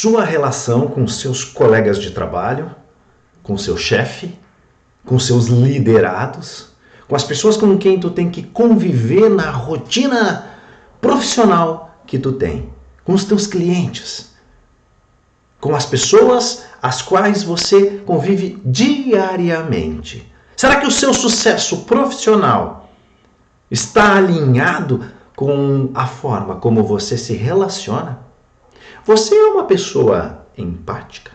sua relação com seus colegas de trabalho, com seu chefe, com seus liderados, com as pessoas com quem tu tem que conviver na rotina profissional que tu tem, com os teus clientes, com as pessoas às quais você convive diariamente. Será que o seu sucesso profissional está alinhado com a forma como você se relaciona? Você é uma pessoa empática?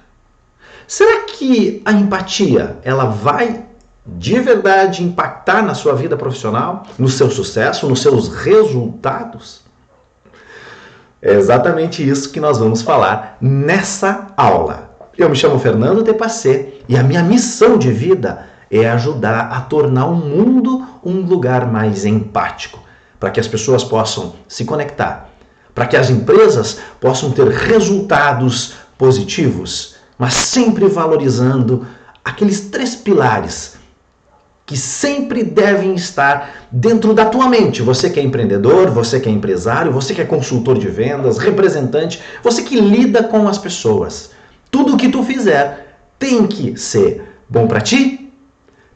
Será que a empatia, ela vai de verdade impactar na sua vida profissional, no seu sucesso, nos seus resultados? É exatamente isso que nós vamos falar nessa aula. Eu me chamo Fernando Tepacê e a minha missão de vida é ajudar a tornar o mundo um lugar mais empático, para que as pessoas possam se conectar, para que as empresas possam ter resultados positivos, mas sempre valorizando aqueles 3 pilares que sempre devem estar dentro da tua mente. Você que é empreendedor, você que é empresário, você que é consultor de vendas, representante, você que lida com as pessoas. Tudo o que tu fizer tem que ser bom para ti,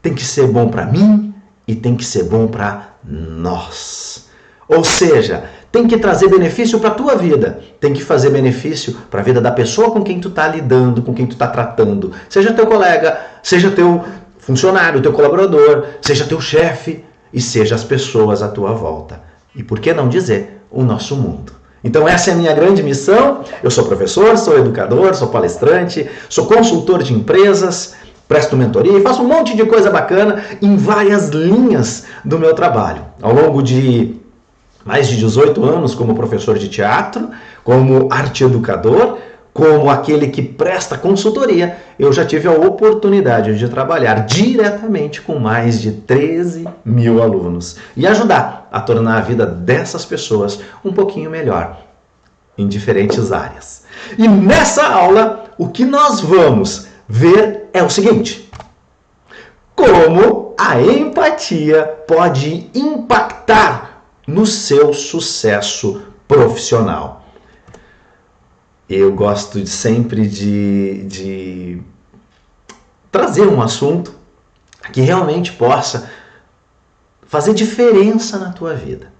tem que ser bom para mim e tem que ser bom para nós. Ou seja, tem que trazer benefício para a tua vida, tem que fazer benefício para a vida da pessoa com quem tu está lidando, com quem tu está tratando. Seja teu colega, seja teu funcionário, teu colaborador, seja teu chefe e seja as pessoas à tua volta. E por que não dizer, o nosso mundo. Então essa é a minha grande missão. Eu sou professor, sou educador, sou palestrante, sou consultor de empresas, presto mentoria e faço um monte de coisa bacana em várias linhas do meu trabalho. Ao longo de mais de 18 anos como professor de teatro, como arte educador, como aquele que presta consultoria, eu já tive a oportunidade de trabalhar diretamente com mais de 13 mil alunos e ajudar a tornar a vida dessas pessoas um pouquinho melhor em diferentes áreas. E nessa aula, o que nós vamos ver é o seguinte: como a empatia pode impactar no seu sucesso profissional. Eu gosto sempre de trazer um assunto que realmente possa fazer diferença na tua vida.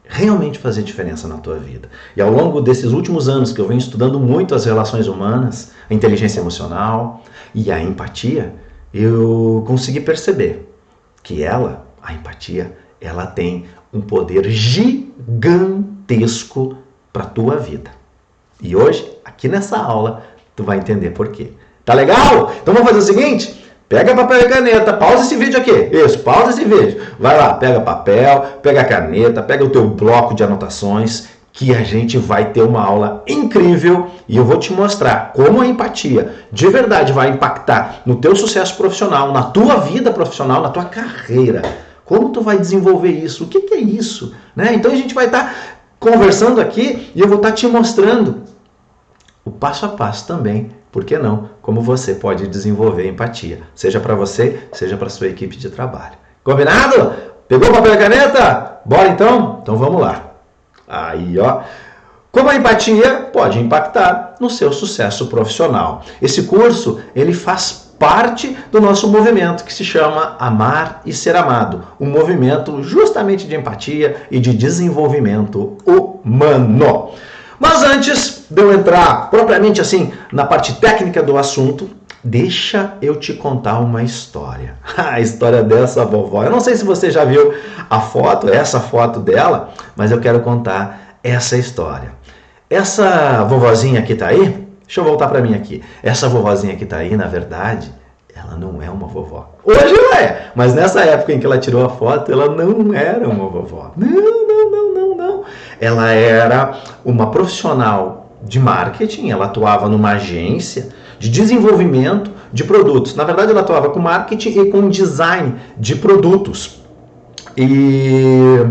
Realmente fazer diferença na tua vida. E ao longo desses últimos anos que eu venho estudando muito as relações humanas, a inteligência emocional e a empatia, eu consegui perceber que a empatia, ela tem um poder gigantesco para a tua vida. E hoje, aqui nessa aula, tu vai entender por quê. Tá legal? Então vamos fazer o seguinte? Pega papel e caneta, pausa esse vídeo aqui. Isso, pausa esse vídeo. Vai lá, pega papel, pega a caneta, pega o teu bloco de anotações, que a gente vai ter uma aula incrível e eu vou te mostrar como a empatia de verdade vai impactar no teu sucesso profissional, na tua vida profissional, na tua carreira. Como tu vai desenvolver isso? O que é isso? Né? Então a gente vai estar conversando aqui e eu vou estar te mostrando o passo a passo também, por que não, como você pode desenvolver empatia, seja para você, seja para sua equipe de trabalho. Combinado? Pegou papel e caneta? Bora então? Então vamos lá. Aí, ó. Como a empatia pode impactar no seu sucesso profissional. Esse curso, ele faz parte do nosso movimento que se chama Amar e Ser Amado, um movimento justamente de empatia e de desenvolvimento humano. Mas antes de eu entrar propriamente assim na parte técnica do assunto, deixa eu te contar uma história. A história dessa vovó. Eu não sei se você já viu a foto, essa foto dela, mas eu quero contar essa história. Essa vovozinha que tá aí, deixa eu voltar para mim aqui. Essa vovozinha que tá aí, na verdade, ela não é uma vovó. Hoje ela é, mas nessa época em que ela tirou a foto, ela não era uma vovó. Não. Ela era uma profissional de marketing, ela atuava numa agência de desenvolvimento de produtos. Na verdade, ela atuava com marketing e com design de produtos. E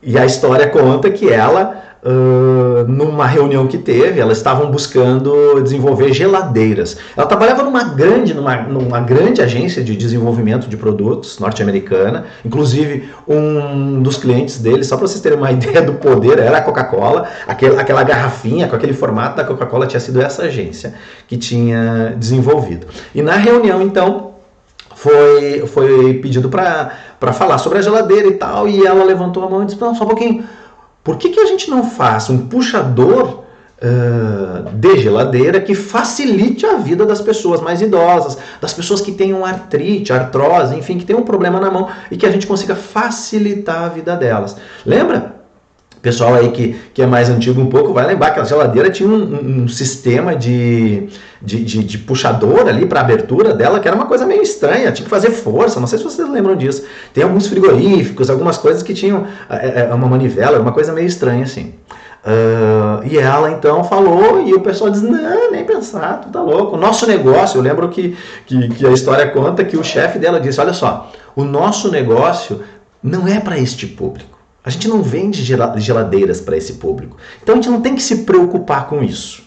E a história conta que ela, numa reunião que teve, elas estavam buscando desenvolver geladeiras. Ela trabalhava numa grande agência de desenvolvimento de produtos norte-americana. Inclusive, um dos clientes deles, só para vocês terem uma ideia do poder, era a Coca-Cola. Aquela garrafinha com aquele formato da Coca-Cola tinha sido essa agência que tinha desenvolvido. E na reunião, então, foi pedido para falar sobre a geladeira e tal, e ela levantou a mão e disse, não, só um pouquinho, por que a gente não faz um puxador de geladeira que facilite a vida das pessoas mais idosas, das pessoas que tenham artrite, artrose, enfim, que tenham um problema na mão e que a gente consiga facilitar a vida delas. Lembra? O pessoal aí que é mais antigo um pouco vai lembrar que a geladeira tinha um sistema de puxador ali para abertura dela, que era uma coisa meio estranha, tinha que fazer força, não sei se vocês lembram disso. Tem alguns frigoríficos, algumas coisas que tinham uma manivela, uma coisa meio estranha assim. E ela então falou, e o pessoal diz, não, nem pensar, tu tá louco. O nosso negócio, eu lembro que a história conta que o chefe dela disse, olha só, o nosso negócio não é para este público. A gente não vende geladeiras para esse público. Então a gente não tem que se preocupar com isso.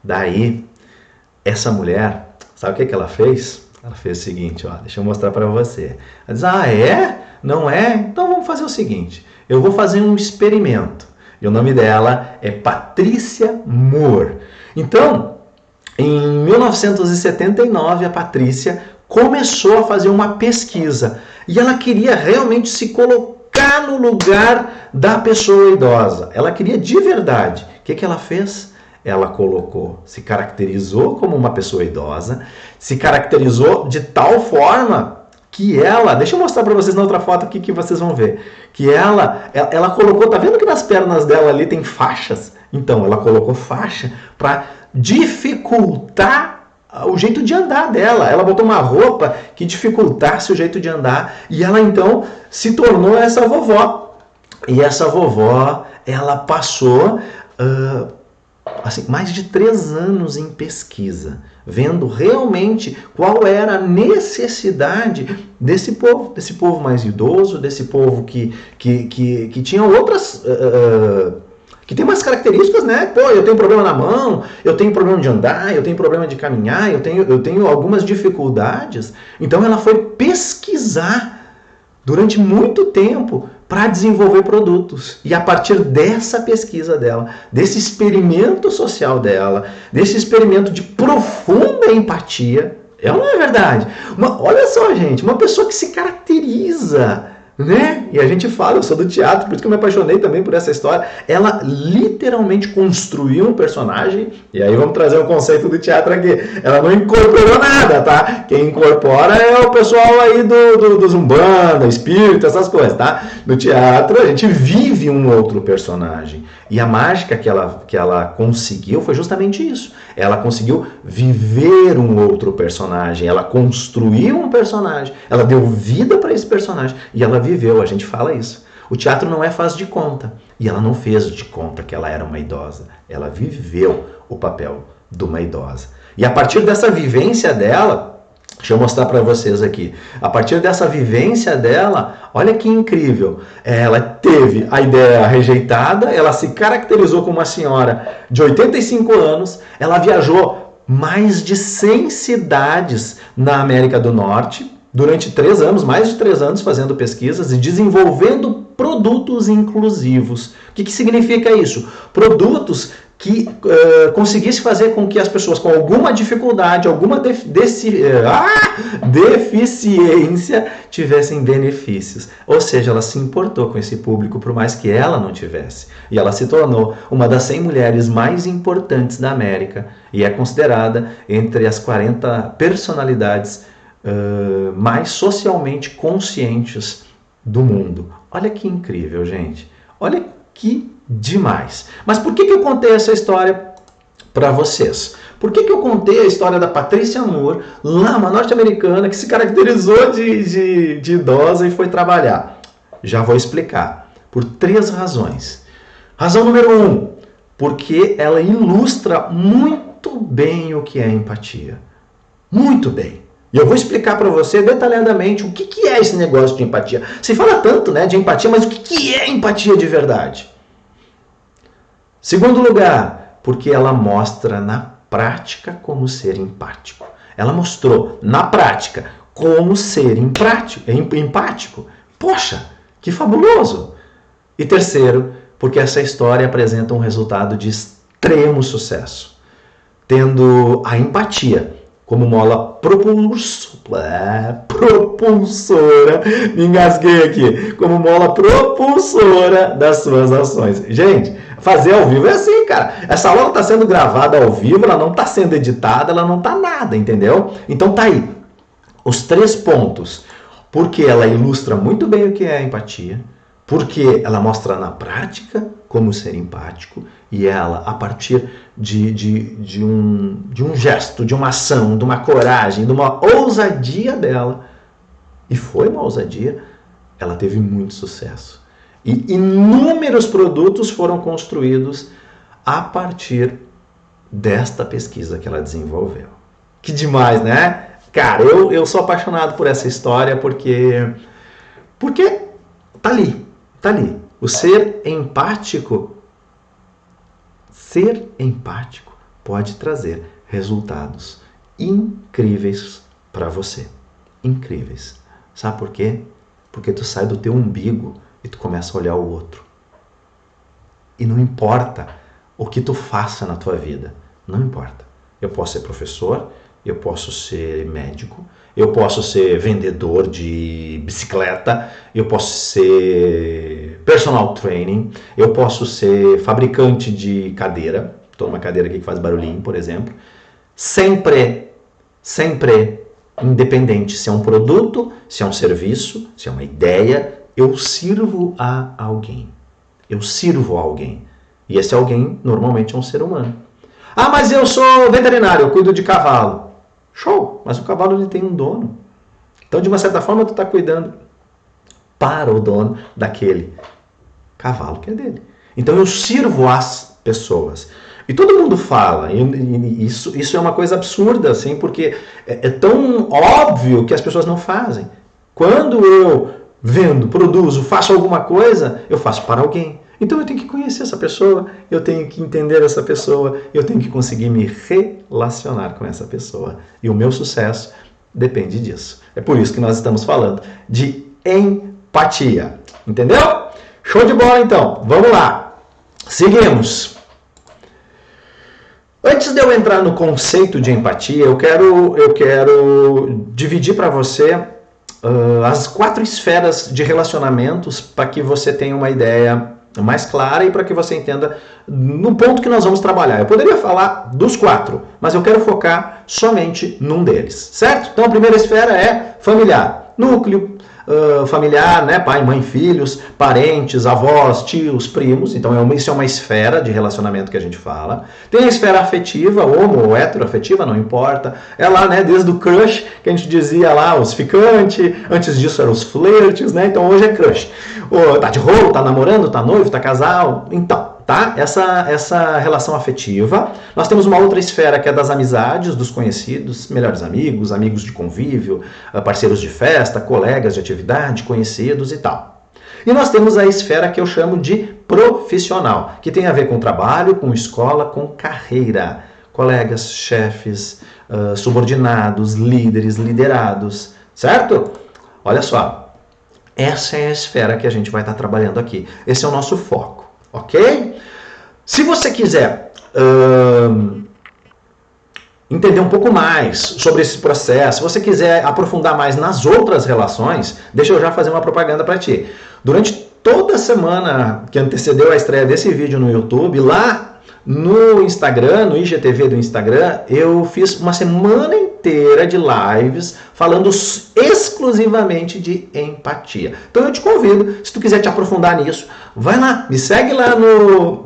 Daí, essa mulher, sabe o que ela fez? Ela fez o seguinte, ó, deixa eu mostrar para você. Ela diz, é? Não é? Então vamos fazer o seguinte, eu vou fazer um experimento. E o nome dela é Patrícia Moore. Então, em 1979, a Patrícia começou a fazer uma pesquisa e ela queria realmente se colocar no lugar da pessoa idosa. Ela queria de verdade. O que ela fez? Ela se caracterizou como uma pessoa idosa, se caracterizou de tal forma que ela, deixa eu mostrar para vocês na outra foto aqui que vocês vão ver, que ela colocou, tá vendo que nas pernas dela ali tem faixas? Então, ela colocou faixa para dificultar o jeito de andar dela. Ela botou uma roupa que dificultasse o jeito de andar e ela então se tornou essa vovó. E essa vovó, ela passou mais de 3 anos em pesquisa, vendo realmente qual era a necessidade desse povo mais idoso, desse povo que tinha outras... que tem umas características, né? Pô, eu tenho problema na mão, eu tenho problema de andar, eu tenho problema de caminhar, eu tenho algumas dificuldades. Então ela foi pesquisar durante muito tempo para desenvolver produtos. E a partir dessa pesquisa dela, desse experimento social dela, desse experimento de profunda empatia, não é verdade? Olha só, gente, uma pessoa que se caracteriza, né? E a gente fala, eu sou do teatro, por isso que eu me apaixonei também por essa história. Ela literalmente construiu um personagem, e aí vamos trazer um conceito do teatro aqui. Ela não incorporou nada, tá? Quem incorpora é o pessoal aí do Umbanda, espírito, essas coisas, tá? No teatro a gente vive um outro personagem. E a mágica que ela conseguiu foi justamente isso. Ela conseguiu viver um outro personagem, ela construiu um personagem, ela deu vida para esse personagem e ela viveu, a gente fala isso. O teatro não é faz de conta, e ela não fez de conta que ela era uma idosa, ela viveu o papel de uma idosa. E a partir dessa vivência dela, deixa eu mostrar para vocês aqui. A partir dessa vivência dela, olha que incrível. Ela teve a ideia rejeitada, ela se caracterizou como uma senhora de 85 anos, ela viajou mais de 100 cidades na América do Norte, durante 3 anos, mais de 3 anos fazendo pesquisas e desenvolvendo produtos inclusivos. O que significa isso? Produtos que conseguisse fazer com que as pessoas com alguma dificuldade, alguma deficiência tivessem benefícios. Ou seja, ela se importou com esse público, por mais que ela não tivesse. E ela se tornou uma das 100 mulheres mais importantes da América e é considerada entre as 40 personalidades mais socialmente conscientes do mundo. Olha que incrível, gente. Olha que demais. Mas por que eu contei essa história para vocês? Por que eu contei a história da Patrícia Moore, lá uma norte-americana que se caracterizou de idosa e foi trabalhar? Já vou explicar. Por 3 razões. Razão número 1, porque ela ilustra muito bem o que é empatia. Muito bem. E eu vou explicar para você detalhadamente o que é esse negócio de empatia. Se fala tanto, né, de empatia, mas o que é empatia de verdade? Segundo lugar, porque ela mostra na prática como ser empático. Ela mostrou na prática como ser empático. Poxa, que fabuloso! E terceiro, porque essa história apresenta um resultado de extremo sucesso, tendo a empatia como mola propulsora, me engasguei aqui, como mola propulsora das suas ações. Gente, fazer ao vivo é assim, cara. Essa aula está sendo gravada ao vivo, ela não está sendo editada, ela não está nada, entendeu? Então tá aí, os 3 pontos. Porque ela ilustra muito bem o que é a empatia, porque ela mostra na prática como ser empático, e ela, a partir de um gesto, de uma ação, de uma coragem, de uma ousadia dela, e foi uma ousadia, ela teve muito sucesso. E inúmeros produtos foram construídos a partir desta pesquisa que ela desenvolveu. Que demais, né? Cara, eu sou apaixonado por essa história porque tá ali. O ser empático pode trazer resultados incríveis para você. Incríveis. Sabe por quê? Porque tu sai do teu umbigo e tu começa a olhar o outro. E não importa o que tu faça na tua vida. Não importa. Eu posso ser professor, eu posso ser médico, eu posso ser vendedor de bicicleta, eu posso ser personal training, eu posso ser fabricante de cadeira, estou numa cadeira aqui que faz barulhinho, por exemplo. Sempre, independente se é um produto, se é um serviço, se é uma ideia, eu sirvo a alguém. Eu sirvo a alguém. E esse alguém normalmente é um ser humano. Ah, mas eu sou veterinário, eu cuido de cavalo. Show! Mas o cavalo ele tem um dono. Então, de uma certa forma, tu está cuidando para o dono daquele cavalo que é dele. Então, eu sirvo as pessoas. E todo mundo fala, e isso é uma coisa absurda, assim, porque é tão óbvio que as pessoas não fazem. Quando eu vendo, produzo, faço alguma coisa, eu faço para alguém. Então eu tenho que conhecer essa pessoa, eu tenho que entender essa pessoa, eu tenho que conseguir me relacionar com essa pessoa. E o meu sucesso depende disso. É por isso que nós estamos falando de empatia. Entendeu? Show de bola então. Vamos lá. Seguimos. Antes de eu entrar no conceito de empatia, eu quero dividir para você as 4 esferas de relacionamentos para que você tenha uma ideia mais clara e para que você entenda no ponto que nós vamos trabalhar. Eu poderia falar dos 4, mas eu quero focar somente num deles, certo? Então a primeira esfera é familiar, núcleo familiar, né? Pai, mãe, filhos, parentes, avós, tios, primos. Então isso é uma esfera de relacionamento que a gente fala. Tem a esfera afetiva, homo ou heteroafetiva, não importa. É lá, né? Desde o crush, que a gente dizia lá, os ficantes. Antes disso eram os flertes, né? Então hoje é crush. Tá de rolo, tá namorando, tá noivo, tá casal. Então, tá? Essa relação afetiva. Nós temos uma outra esfera que é das amizades, dos conhecidos, melhores amigos, amigos de convívio, parceiros de festa, colegas de atividade, conhecidos e tal. E nós temos a esfera que eu chamo de profissional, que tem a ver com trabalho, com escola, com carreira. Colegas, chefes, subordinados, líderes, liderados, certo? Olha só, essa é a esfera que a gente vai estar trabalhando aqui. Esse é o nosso foco. Ok? Se você quiser entender um pouco mais sobre esse processo, se você quiser aprofundar mais nas outras relações, deixa eu já fazer uma propaganda para ti. Durante toda a semana que antecedeu a estreia desse vídeo no YouTube, lá no Instagram, no IGTV do Instagram, eu fiz uma semana inteira de lives falando exclusivamente de empatia. Então eu te convido, se tu quiser te aprofundar nisso, vai lá, me segue lá no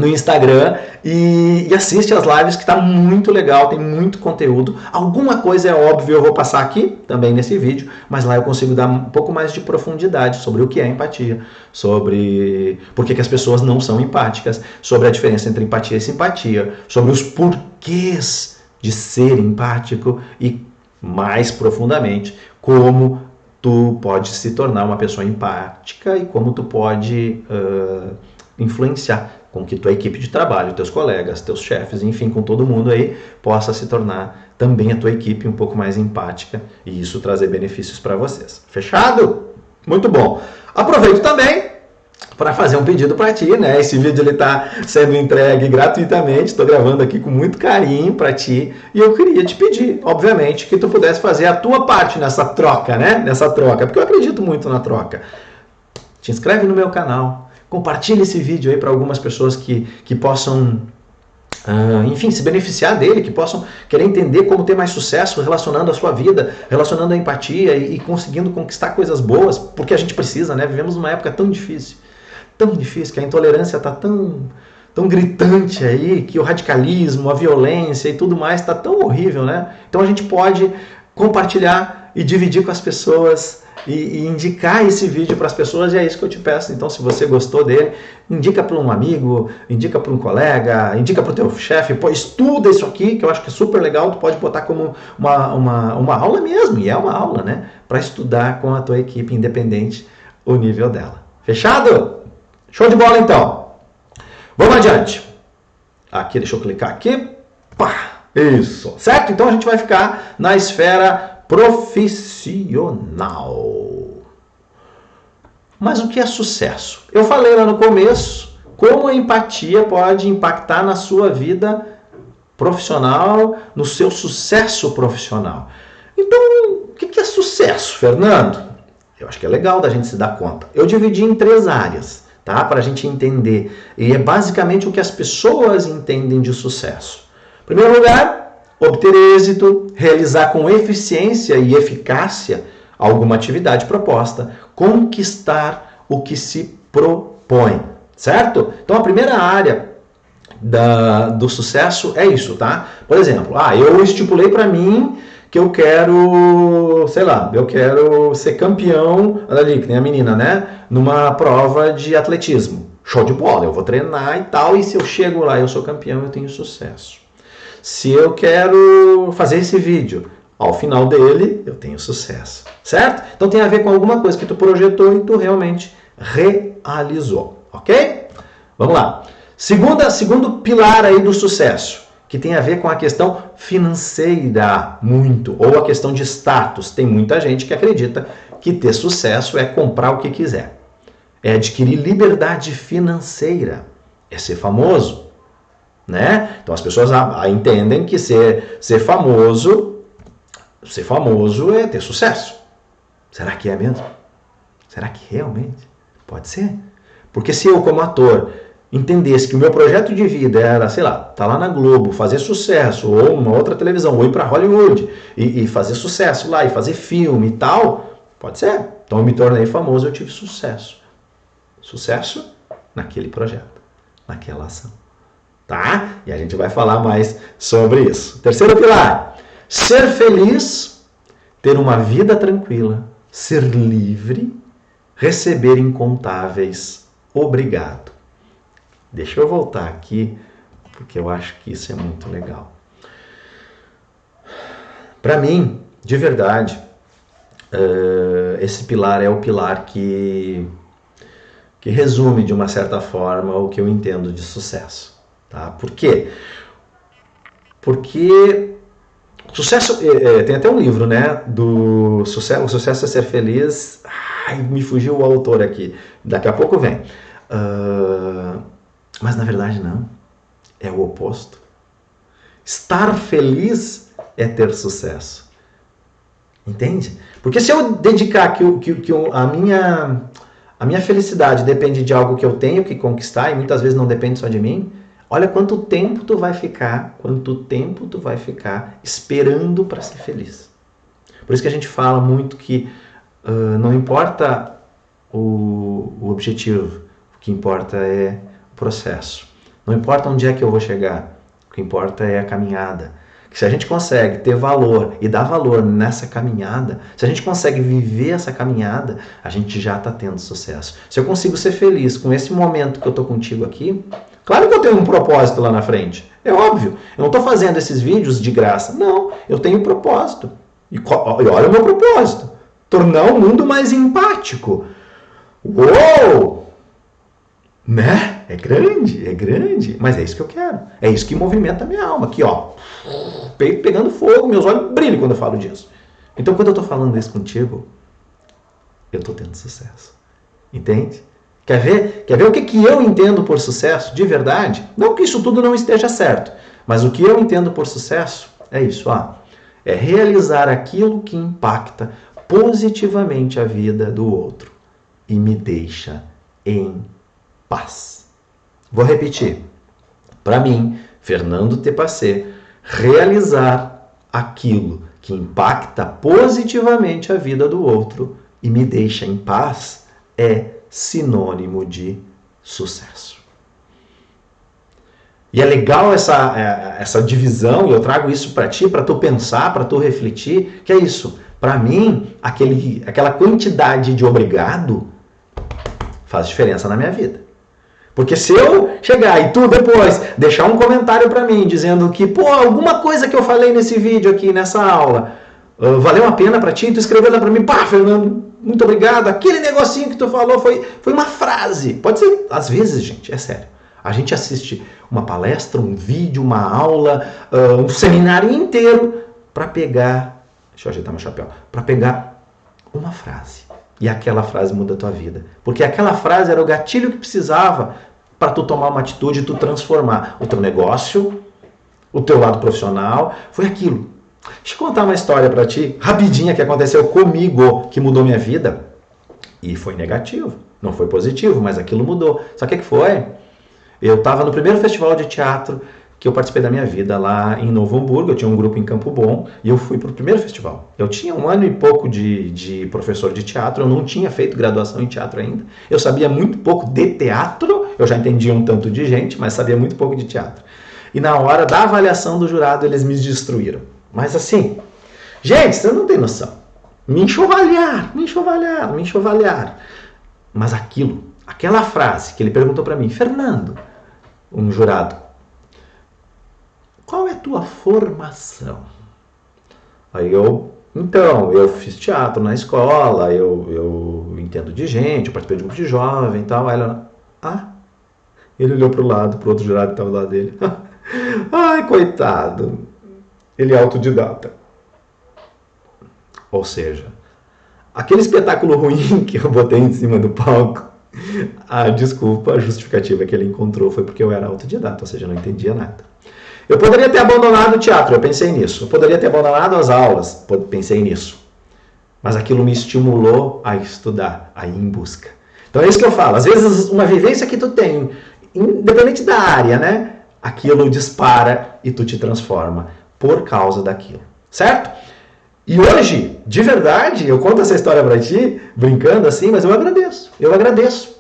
Instagram e assiste as lives que está muito legal, tem muito conteúdo. Alguma coisa é óbvio, eu vou passar aqui também nesse vídeo, mas lá eu consigo dar um pouco mais de profundidade sobre o que é empatia, sobre por que as pessoas não são empáticas, sobre a diferença entre empatia e simpatia, sobre os porquês de ser empático e mais profundamente como tu pode se tornar uma pessoa empática e como tu pode influenciar com que tua equipe de trabalho, teus colegas, teus chefes, enfim, com todo mundo aí, possa se tornar também a tua equipe um pouco mais empática e isso trazer benefícios para vocês. Fechado? Muito bom. Aproveito também para fazer um pedido para ti, né? Esse vídeo ele está sendo entregue gratuitamente, estou gravando aqui com muito carinho para ti e eu queria te pedir, obviamente, que tu pudesse fazer a tua parte nessa troca, né? Nessa troca, porque eu acredito muito na troca. Te inscreve no meu canal, compartilha esse vídeo aí para algumas pessoas que possam, enfim, se beneficiar dele, que possam querer entender como ter mais sucesso relacionando a sua vida, relacionando a empatia e conseguindo conquistar coisas boas, porque a gente precisa, né? Vivemos numa época tão difícil, que a intolerância está tão gritante aí, que o radicalismo, a violência e tudo mais está tão horrível, né? Então a gente pode compartilhar e dividir com as pessoas e indicar esse vídeo para as pessoas e é isso que eu te peço. Então se você gostou dele, indica para um amigo, indica para um colega, indica para o teu chefe, pô, estuda isso aqui que eu acho que é super legal, tu pode botar como uma aula mesmo, e é uma aula, né? Para estudar com a tua equipe independente o nível dela. Fechado? Show de bola, então. Vamos adiante. Aqui, deixa eu clicar aqui. Pá, isso. Certo? Então a gente vai ficar na esfera profissional. Mas o que é sucesso? Eu falei lá no começo como a empatia pode impactar na sua vida profissional, no seu sucesso profissional. Então, o que é sucesso, Fernando? Eu acho que é legal da gente se dar conta. Eu dividi em 3 áreas. Tá? Para a gente entender. E é basicamente o que as pessoas entendem de sucesso. Em primeiro lugar, obter êxito, realizar com eficiência e eficácia alguma atividade proposta, conquistar o que se propõe, certo? Então a primeira área do sucesso é isso, tá? Por exemplo, eu estipulei para mim que eu quero, sei lá, eu quero ser campeão, ali, que nem a menina, né? Numa prova de atletismo. Show de bola, eu vou treinar e tal, e se eu chego lá, eu sou campeão, eu tenho sucesso. Se eu quero fazer esse vídeo, ao final dele, eu tenho sucesso, certo? Então tem a ver com alguma coisa que tu projetou e tu realmente realizou, ok? Vamos lá. Segundo pilar aí do sucesso, que tem a ver com a questão financeira, muito, ou a questão de status. Tem muita gente que acredita que ter sucesso é comprar o que quiser, é adquirir liberdade financeira, é ser famoso, né? Então as pessoas entendem que ser famoso é ter sucesso. Será que é mesmo? Será que realmente? Pode ser. Porque se eu, como ator, entendesse que o meu projeto de vida era, sei lá, tá lá na Globo, fazer sucesso, ou numa outra televisão, ou ir para Hollywood e fazer sucesso lá, e fazer filme e tal, pode ser. Então eu me tornei famoso, eu tive sucesso. Sucesso naquele projeto, naquela ação. Tá? E a gente vai falar mais sobre isso. Terceiro pilar, ser feliz, ter uma vida tranquila, ser livre, receber incontáveis obrigado. Deixa eu voltar aqui, porque eu acho que isso é muito legal. Para mim, de verdade, esse pilar é o pilar que resume, de uma certa forma, o que eu entendo de sucesso. Tá? Por quê? Porque sucesso, tem até um livro, né, do sucesso, o sucesso é ser feliz. Ai, me fugiu o autor aqui, daqui a pouco vem. Mas na verdade não, é o oposto. Estar feliz é ter sucesso. Entende? Porque se eu dedicar que a minha felicidade depende de algo que eu tenho que conquistar, e muitas vezes não depende só de mim, olha quanto tempo tu vai ficar esperando para ser feliz. Por isso que a gente fala muito que não importa o objetivo, o que importa é o processo. Não importa onde é que eu vou chegar, o que importa é a caminhada. Que se a gente consegue ter valor e dar valor nessa caminhada, se a gente consegue viver essa caminhada, a gente já está tendo sucesso. Se eu consigo ser feliz com esse momento que eu estou contigo aqui, claro que eu tenho um propósito lá na frente, é óbvio. Eu não estou fazendo esses vídeos de graça, não, eu tenho um propósito. E olha o meu propósito. Tornar o mundo mais empático. Uou! Né? É grande. Mas é isso que eu quero. É isso que movimenta a minha alma. Aqui, ó. Peito pegando fogo, meus olhos brilham quando eu falo disso. Então, quando eu tô falando isso contigo, eu tô tendo sucesso. Entende? Quer ver o que eu entendo por sucesso de verdade? Não que isso tudo não esteja certo, mas o que eu entendo por sucesso é isso, é realizar aquilo que impacta positivamente a vida do outro e me deixa em paz. Vou repetir. Para mim, Fernando Tepacê, realizar aquilo que impacta positivamente a vida do outro e me deixa em paz é sinônimo de sucesso. E é legal essa divisão, e eu trago isso para ti, para tu pensar, para tu refletir, que é isso. Para mim, aquela quantidade de obrigado faz diferença na minha vida. Porque se eu chegar e tu depois deixar um comentário para mim dizendo que, alguma coisa que eu falei nesse vídeo aqui, nessa aula, valeu a pena para ti, tu escreveu lá para mim, Fernando, muito obrigado, aquele negocinho que tu falou foi uma frase. Pode ser, às vezes, gente, é sério. A gente assiste uma palestra, um vídeo, uma aula, um seminário inteiro para pegar, deixa eu ajeitar meu chapéu, para pegar uma frase. E aquela frase muda a tua vida. Porque aquela frase era o gatilho que precisava para tu tomar uma atitude e tu transformar o teu negócio, o teu lado profissional. Foi aquilo. Deixa eu contar uma história para ti, rapidinha, que aconteceu comigo, que mudou minha vida. E foi negativo, não foi positivo, mas aquilo mudou. Sabe o que foi? Eu estava no primeiro festival de teatro que eu participei da minha vida lá em Novo Hamburgo. Eu tinha um grupo em Campo Bom e eu fui para o primeiro festival. Eu tinha 1 ano e pouco de professor de teatro, eu não tinha feito graduação em teatro ainda. Eu sabia muito pouco de teatro, eu já entendia um tanto de gente, mas sabia muito pouco de teatro. E na hora da avaliação do jurado, eles me destruíram. Mas assim, gente, você não tem noção. Me enxovalharam. Mas aquela frase que ele perguntou para mim, Fernando, um jurado, qual é a tua formação? Aí eu fiz teatro na escola, eu entendo de gente, eu participei de um grupo de jovem e tal. Aí ela, ele olhou pro outro jurado que estava do lado dele. Ai, coitado. Ele é autodidata. Ou seja, aquele espetáculo ruim que eu botei em cima do palco, a justificativa que ele encontrou foi porque eu era autodidata, ou seja, eu não entendia nada. Eu poderia ter abandonado o teatro, eu pensei nisso. Eu poderia ter abandonado as aulas, pensei nisso. Mas aquilo me estimulou a estudar, a ir em busca. Então é isso que eu falo. Às vezes uma vivência que tu tem, independente da área, né? Aquilo dispara e tu te transforma por causa daquilo. Certo? E hoje, de verdade, eu conto essa história pra ti, brincando assim, mas eu agradeço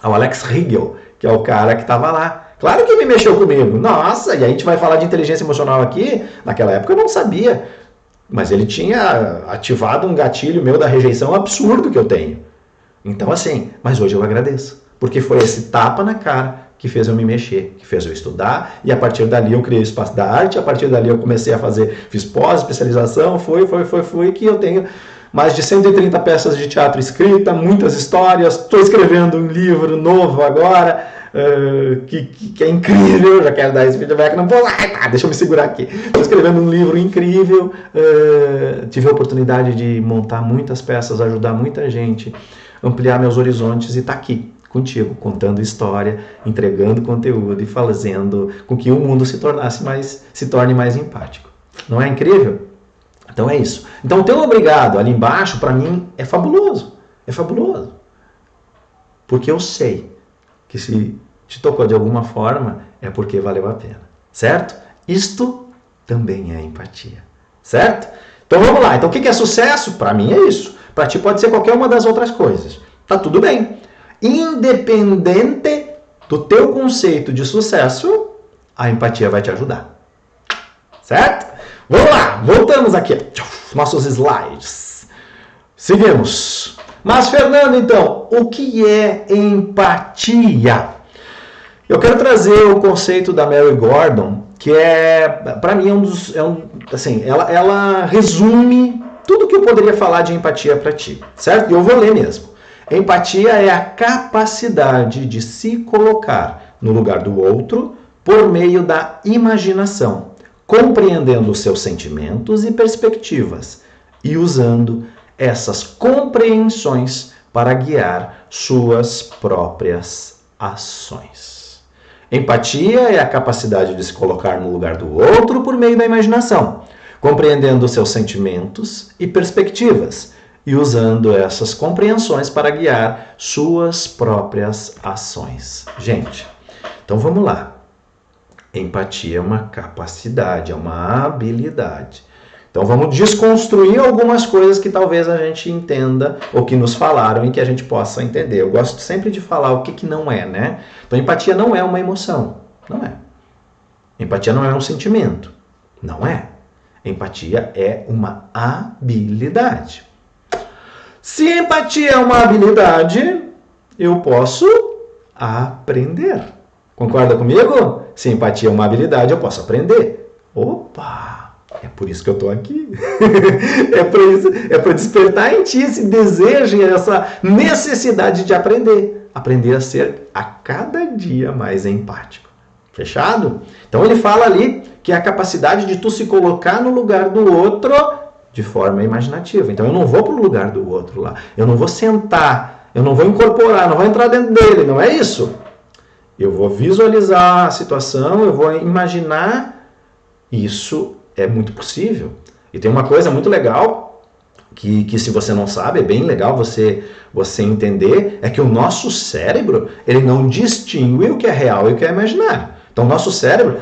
ao Alex Riegel, que é o cara que estava lá. Claro que me mexeu comigo. Nossa, e a gente vai falar de inteligência emocional aqui. Naquela época eu não sabia. Mas ele tinha ativado um gatilho meu da rejeição absurdo que eu tenho. Então assim, mas hoje eu agradeço. Porque foi esse tapa na cara que fez eu me mexer, que fez eu estudar. E a partir dali eu criei o espaço da arte. A partir dali eu comecei a fiz pós-especialização. Foi que eu tenho mais de 130 peças de teatro escrita, muitas histórias. Estou escrevendo um livro novo agora. Que é incrível, já quero dar esse feedback, não vou lá, deixa eu me segurar aqui. Estou escrevendo um livro incrível, tive a oportunidade de montar muitas peças, ajudar muita gente, ampliar meus horizontes e estar aqui contigo, contando história, entregando conteúdo e fazendo com que o mundo se torne mais empático. Não é incrível? Então é isso. Então o teu obrigado ali embaixo, para mim, é fabuloso. É fabuloso. Porque eu sei que se te tocou de alguma forma, é porque valeu a pena, certo? Isto também é empatia, certo? Então vamos lá, então o que é sucesso? Para mim é isso, para ti pode ser qualquer uma das outras coisas, tá tudo bem. Independente do teu conceito de sucesso, a empatia vai te ajudar, certo? Vamos lá, voltamos aqui, nossos slides, seguimos. Mas, Fernando, então, o que é empatia? Eu quero trazer o conceito da Mary Gordon que para mim, assim, ela resume tudo que eu poderia falar de empatia para ti, certo? E eu vou ler mesmo. Empatia é a capacidade de se colocar no lugar do outro por meio da imaginação, compreendendo os seus sentimentos e perspectivas e usando essas compreensões para guiar suas próprias ações. Empatia é a capacidade de se colocar no lugar do outro por meio da imaginação, compreendendo os seus sentimentos e perspectivas e usando essas compreensões para guiar suas próprias ações. Gente, então vamos lá. Empatia é uma capacidade, é uma habilidade. Então vamos desconstruir algumas coisas que talvez a gente entenda ou que nos falaram e que a gente possa entender. Eu gosto sempre de falar o que não é, né? Então empatia não é uma emoção, não é. Empatia não é um sentimento, não é. Empatia é uma habilidade. Se empatia é uma habilidade, eu posso aprender. Concorda comigo? Se empatia é uma habilidade, eu posso aprender. Opa! É por isso que eu estou aqui. É para despertar em ti esse desejo e essa necessidade de aprender. Aprender a ser a cada dia mais empático. Fechado? Então ele fala ali que é a capacidade de tu se colocar no lugar do outro de forma imaginativa. Então eu não vou para o lugar do outro lá. Eu não vou sentar. Eu não vou incorporar. Não vou entrar dentro dele. Não é isso? Eu vou visualizar a situação. Eu vou imaginar. Isso é muito possível. E tem uma coisa muito legal que se você não sabe, é bem legal você entender, é que o nosso cérebro, ele não distingue o que é real e o que é imaginário. Então o nosso cérebro,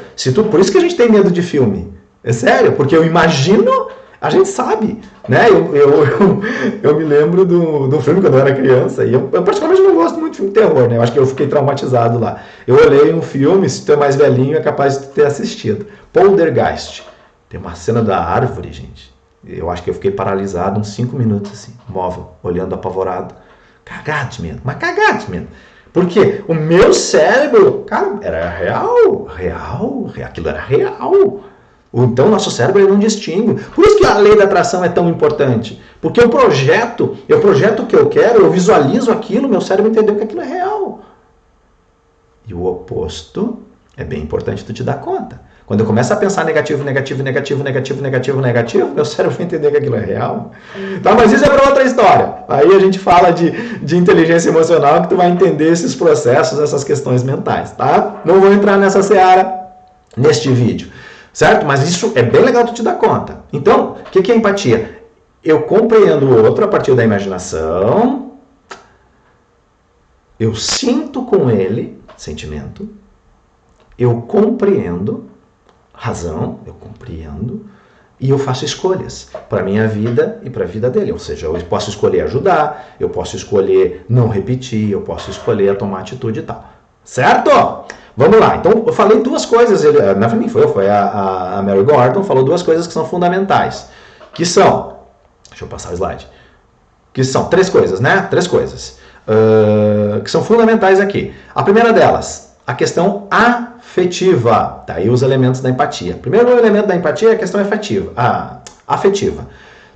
por isso que a gente tem medo de filme. É sério, porque eu imagino, a gente sabe, né? Eu me lembro do filme quando eu era criança, e eu particularmente não gosto muito de filme de terror, né? Eu acho que eu fiquei traumatizado lá. Eu olhei um filme, se tu é mais velhinho, é capaz de ter assistido. Poltergeist. Tem uma cena da árvore, gente. Eu acho que eu fiquei paralisado uns 5 minutos, assim, móvel, olhando apavorado. Cagado de medo, mas cagado de medo. Porque o meu cérebro, cara, era real, aquilo era real. Então, nosso cérebro ele não distingue. Por isso que a lei da atração é tão importante. Porque eu projeto o que eu quero, eu visualizo aquilo, meu cérebro entendeu que aquilo é real. E o oposto é bem importante tu te dar conta. Quando eu começo a pensar negativo, meu cérebro vai entender que aquilo é real. Tá, mas isso é para outra história. Aí a gente fala de inteligência emocional, que tu vai entender esses processos, essas questões mentais, tá? Não vou entrar nessa seara neste vídeo, certo? Mas isso é bem legal tu te dar conta. Então, o que é empatia? Eu compreendo o outro a partir da imaginação, eu sinto com ele, sentimento, eu compreendo, razão, eu compreendo, e eu faço escolhas para a minha vida e para a vida dele. Ou seja, eu posso escolher ajudar, eu posso escolher não repetir, eu posso escolher tomar atitude e tal. Certo? Vamos lá. Então, eu falei duas coisas. Na verdade, foi a Mary Gordon falou duas coisas que são fundamentais. Que são, deixa eu passar o slide. Que são 3 coisas, né? 3 coisas. Que são fundamentais aqui. A primeira delas, a questão afetiva. Tá aí os elementos da empatia. O primeiro elemento da empatia é a questão afetiva.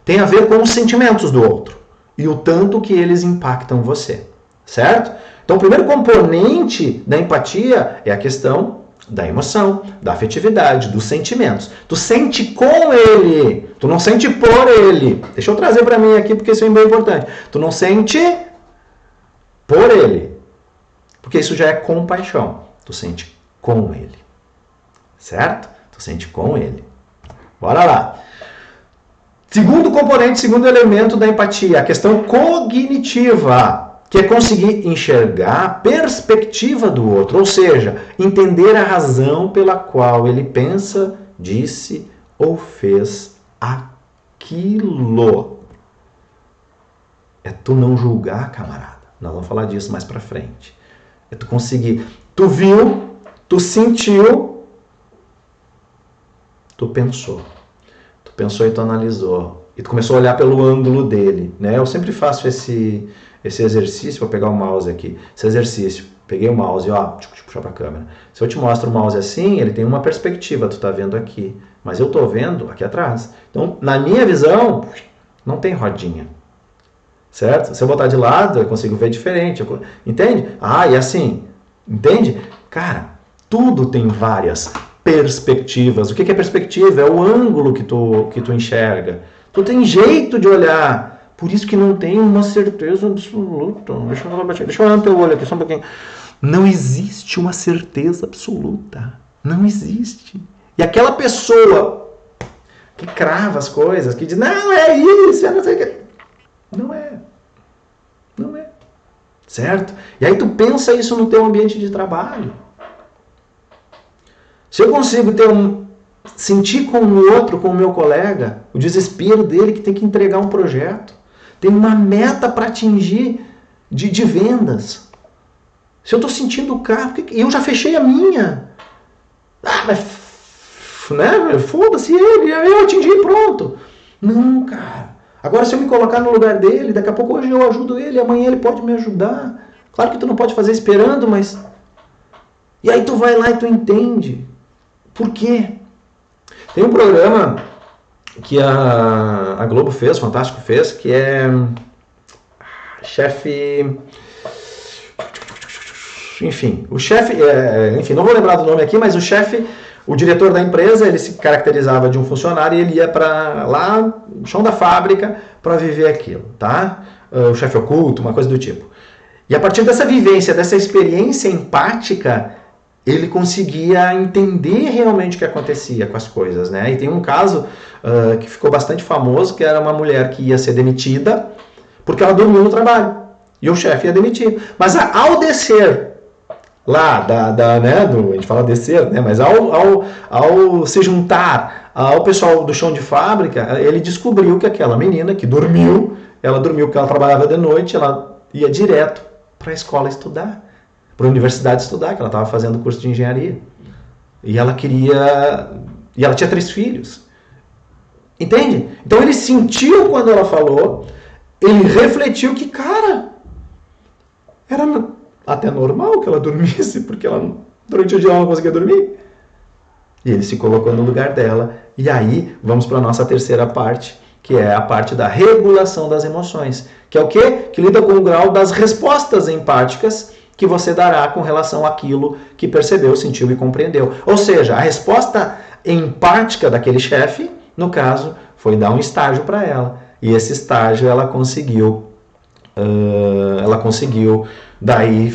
Tem a ver com os sentimentos do outro e o tanto que eles impactam você. Certo? Então, o primeiro componente da empatia é a questão da emoção, da afetividade, dos sentimentos. Tu sente com ele, tu não sente por ele. Deixa eu trazer para mim aqui, porque isso é bem importante. Tu não sente por ele, porque isso já é compaixão. Tu sente com ele, certo? Tu sente com ele. Bora lá. Segundo componente, segundo elemento da empatia, a questão cognitiva, que é conseguir enxergar a perspectiva do outro, ou seja, entender a razão pela qual ele pensa, disse ou fez aquilo. É tu não julgar, camarada. Nós vamos falar disso mais pra frente. É tu conseguir. Tu viu, tu sentiu, tu pensou. Tu pensou e tu analisou. E tu começou a olhar pelo ângulo dele, né? Eu sempre faço esse exercício, vou pegar o mouse aqui, esse exercício. Peguei o mouse, ó, deixa eu puxar para a câmera. Se eu te mostro o mouse assim, ele tem uma perspectiva, tu tá vendo aqui. Mas eu tô vendo aqui atrás. Então, na minha visão, não tem rodinha. Certo? Se eu botar de lado, eu consigo ver diferente. Entende? Ah, e assim, entende? Cara, tudo tem várias perspectivas. O que é perspectiva? É o ângulo que tu enxerga. Tu tem jeito de olhar. Por isso que não tem uma certeza absoluta. Deixa eu olhar no teu olho aqui só um pouquinho. Não existe uma certeza absoluta. Não existe. E aquela pessoa que crava as coisas, que diz, não, é isso, eu não sei o que. Não é. Não é. Certo? E aí tu pensa isso no teu ambiente de trabalho. Se eu consigo sentir com o outro, com o meu colega, o desespero dele que tem que entregar um projeto, tem uma meta para atingir de vendas. Se eu estou sentindo o carro, eu já fechei a minha. Ah, mas né? Foda-se ele, eu atingi e pronto. Não, cara. Agora se eu me colocar no lugar dele, daqui a pouco hoje eu ajudo ele, amanhã ele pode me ajudar. Claro que tu não pode fazer esperando, mas... E aí tu vai lá e tu entende. Por quê? Tem um programa que a Globo fez, o Fantástico fez, que é chefe... Enfim, o chefe... enfim, não vou lembrar do nome aqui, mas o chefe, o diretor da empresa, ele se caracterizava de um funcionário e ele ia para lá, no chão da fábrica, para viver aquilo, tá? O chefe oculto, uma coisa do tipo. E a partir dessa vivência, dessa experiência empática, ele conseguia entender realmente o que acontecia com as coisas, né? E tem um caso que ficou bastante famoso, que era uma mulher que ia ser demitida porque ela dormiu no trabalho. E o chefe ia demitir. Mas ao descer lá, né, a gente fala descer, né? Mas ao se juntar ao pessoal do chão de fábrica, ele descobriu que aquela menina que dormiu, ela dormiu porque ela trabalhava de noite, ela ia direto para a escola estudar, para a universidade estudar, que ela estava fazendo curso de engenharia. E ela tinha 3 filhos. Entende? Então ele sentiu quando ela falou, ele refletiu que, cara, era até normal que ela dormisse, porque ela durante o dia ela não conseguia dormir. E ele se colocou no lugar dela. E aí, vamos para a nossa terceira parte, que é a parte da regulação das emoções. Que é o quê? Que lida com o grau das respostas empáticas que você dará com relação àquilo que percebeu, sentiu e compreendeu. Ou seja, a resposta empática daquele chefe, no caso, foi dar um estágio para ela. E esse estágio ela conseguiu daí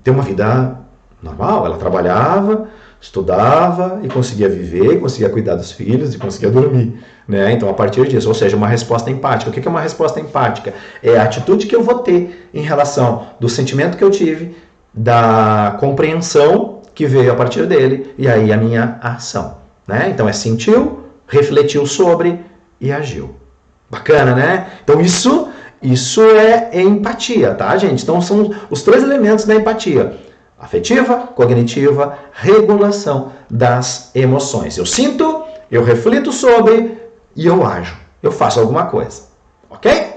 ter uma vida normal. Ela trabalhava, estudava e conseguia viver, conseguia cuidar dos filhos e conseguia dormir, né? Então, a partir disso, ou seja, uma resposta empática. O que é uma resposta empática? É a atitude que eu vou ter em relação do sentimento que eu tive, da compreensão que veio a partir dele e aí a minha ação, né? Então, sentiu, refletiu sobre e agiu. Bacana, né? Então, isso é empatia, tá, gente? Então, são os 3 elementos da empatia. Afetiva, cognitiva, regulação das emoções. Eu sinto, eu reflito sobre e eu ajo. Eu faço alguma coisa. Ok?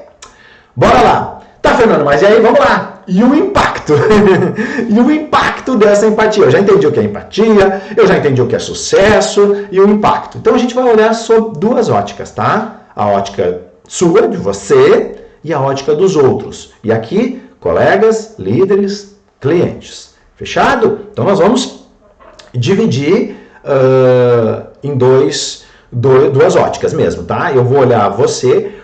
Bora lá. Tá, Fernando, mas e aí, vamos lá. E o impacto? E o impacto dessa empatia? Eu já entendi o que é empatia, eu já entendi o que é sucesso e o impacto. Então, a gente vai olhar sob 2 óticas, tá? A ótica sua, de você, e a ótica dos outros. E aqui, colegas, líderes, clientes. Fechado? Então nós vamos dividir em duas óticas mesmo, tá? Eu vou olhar você,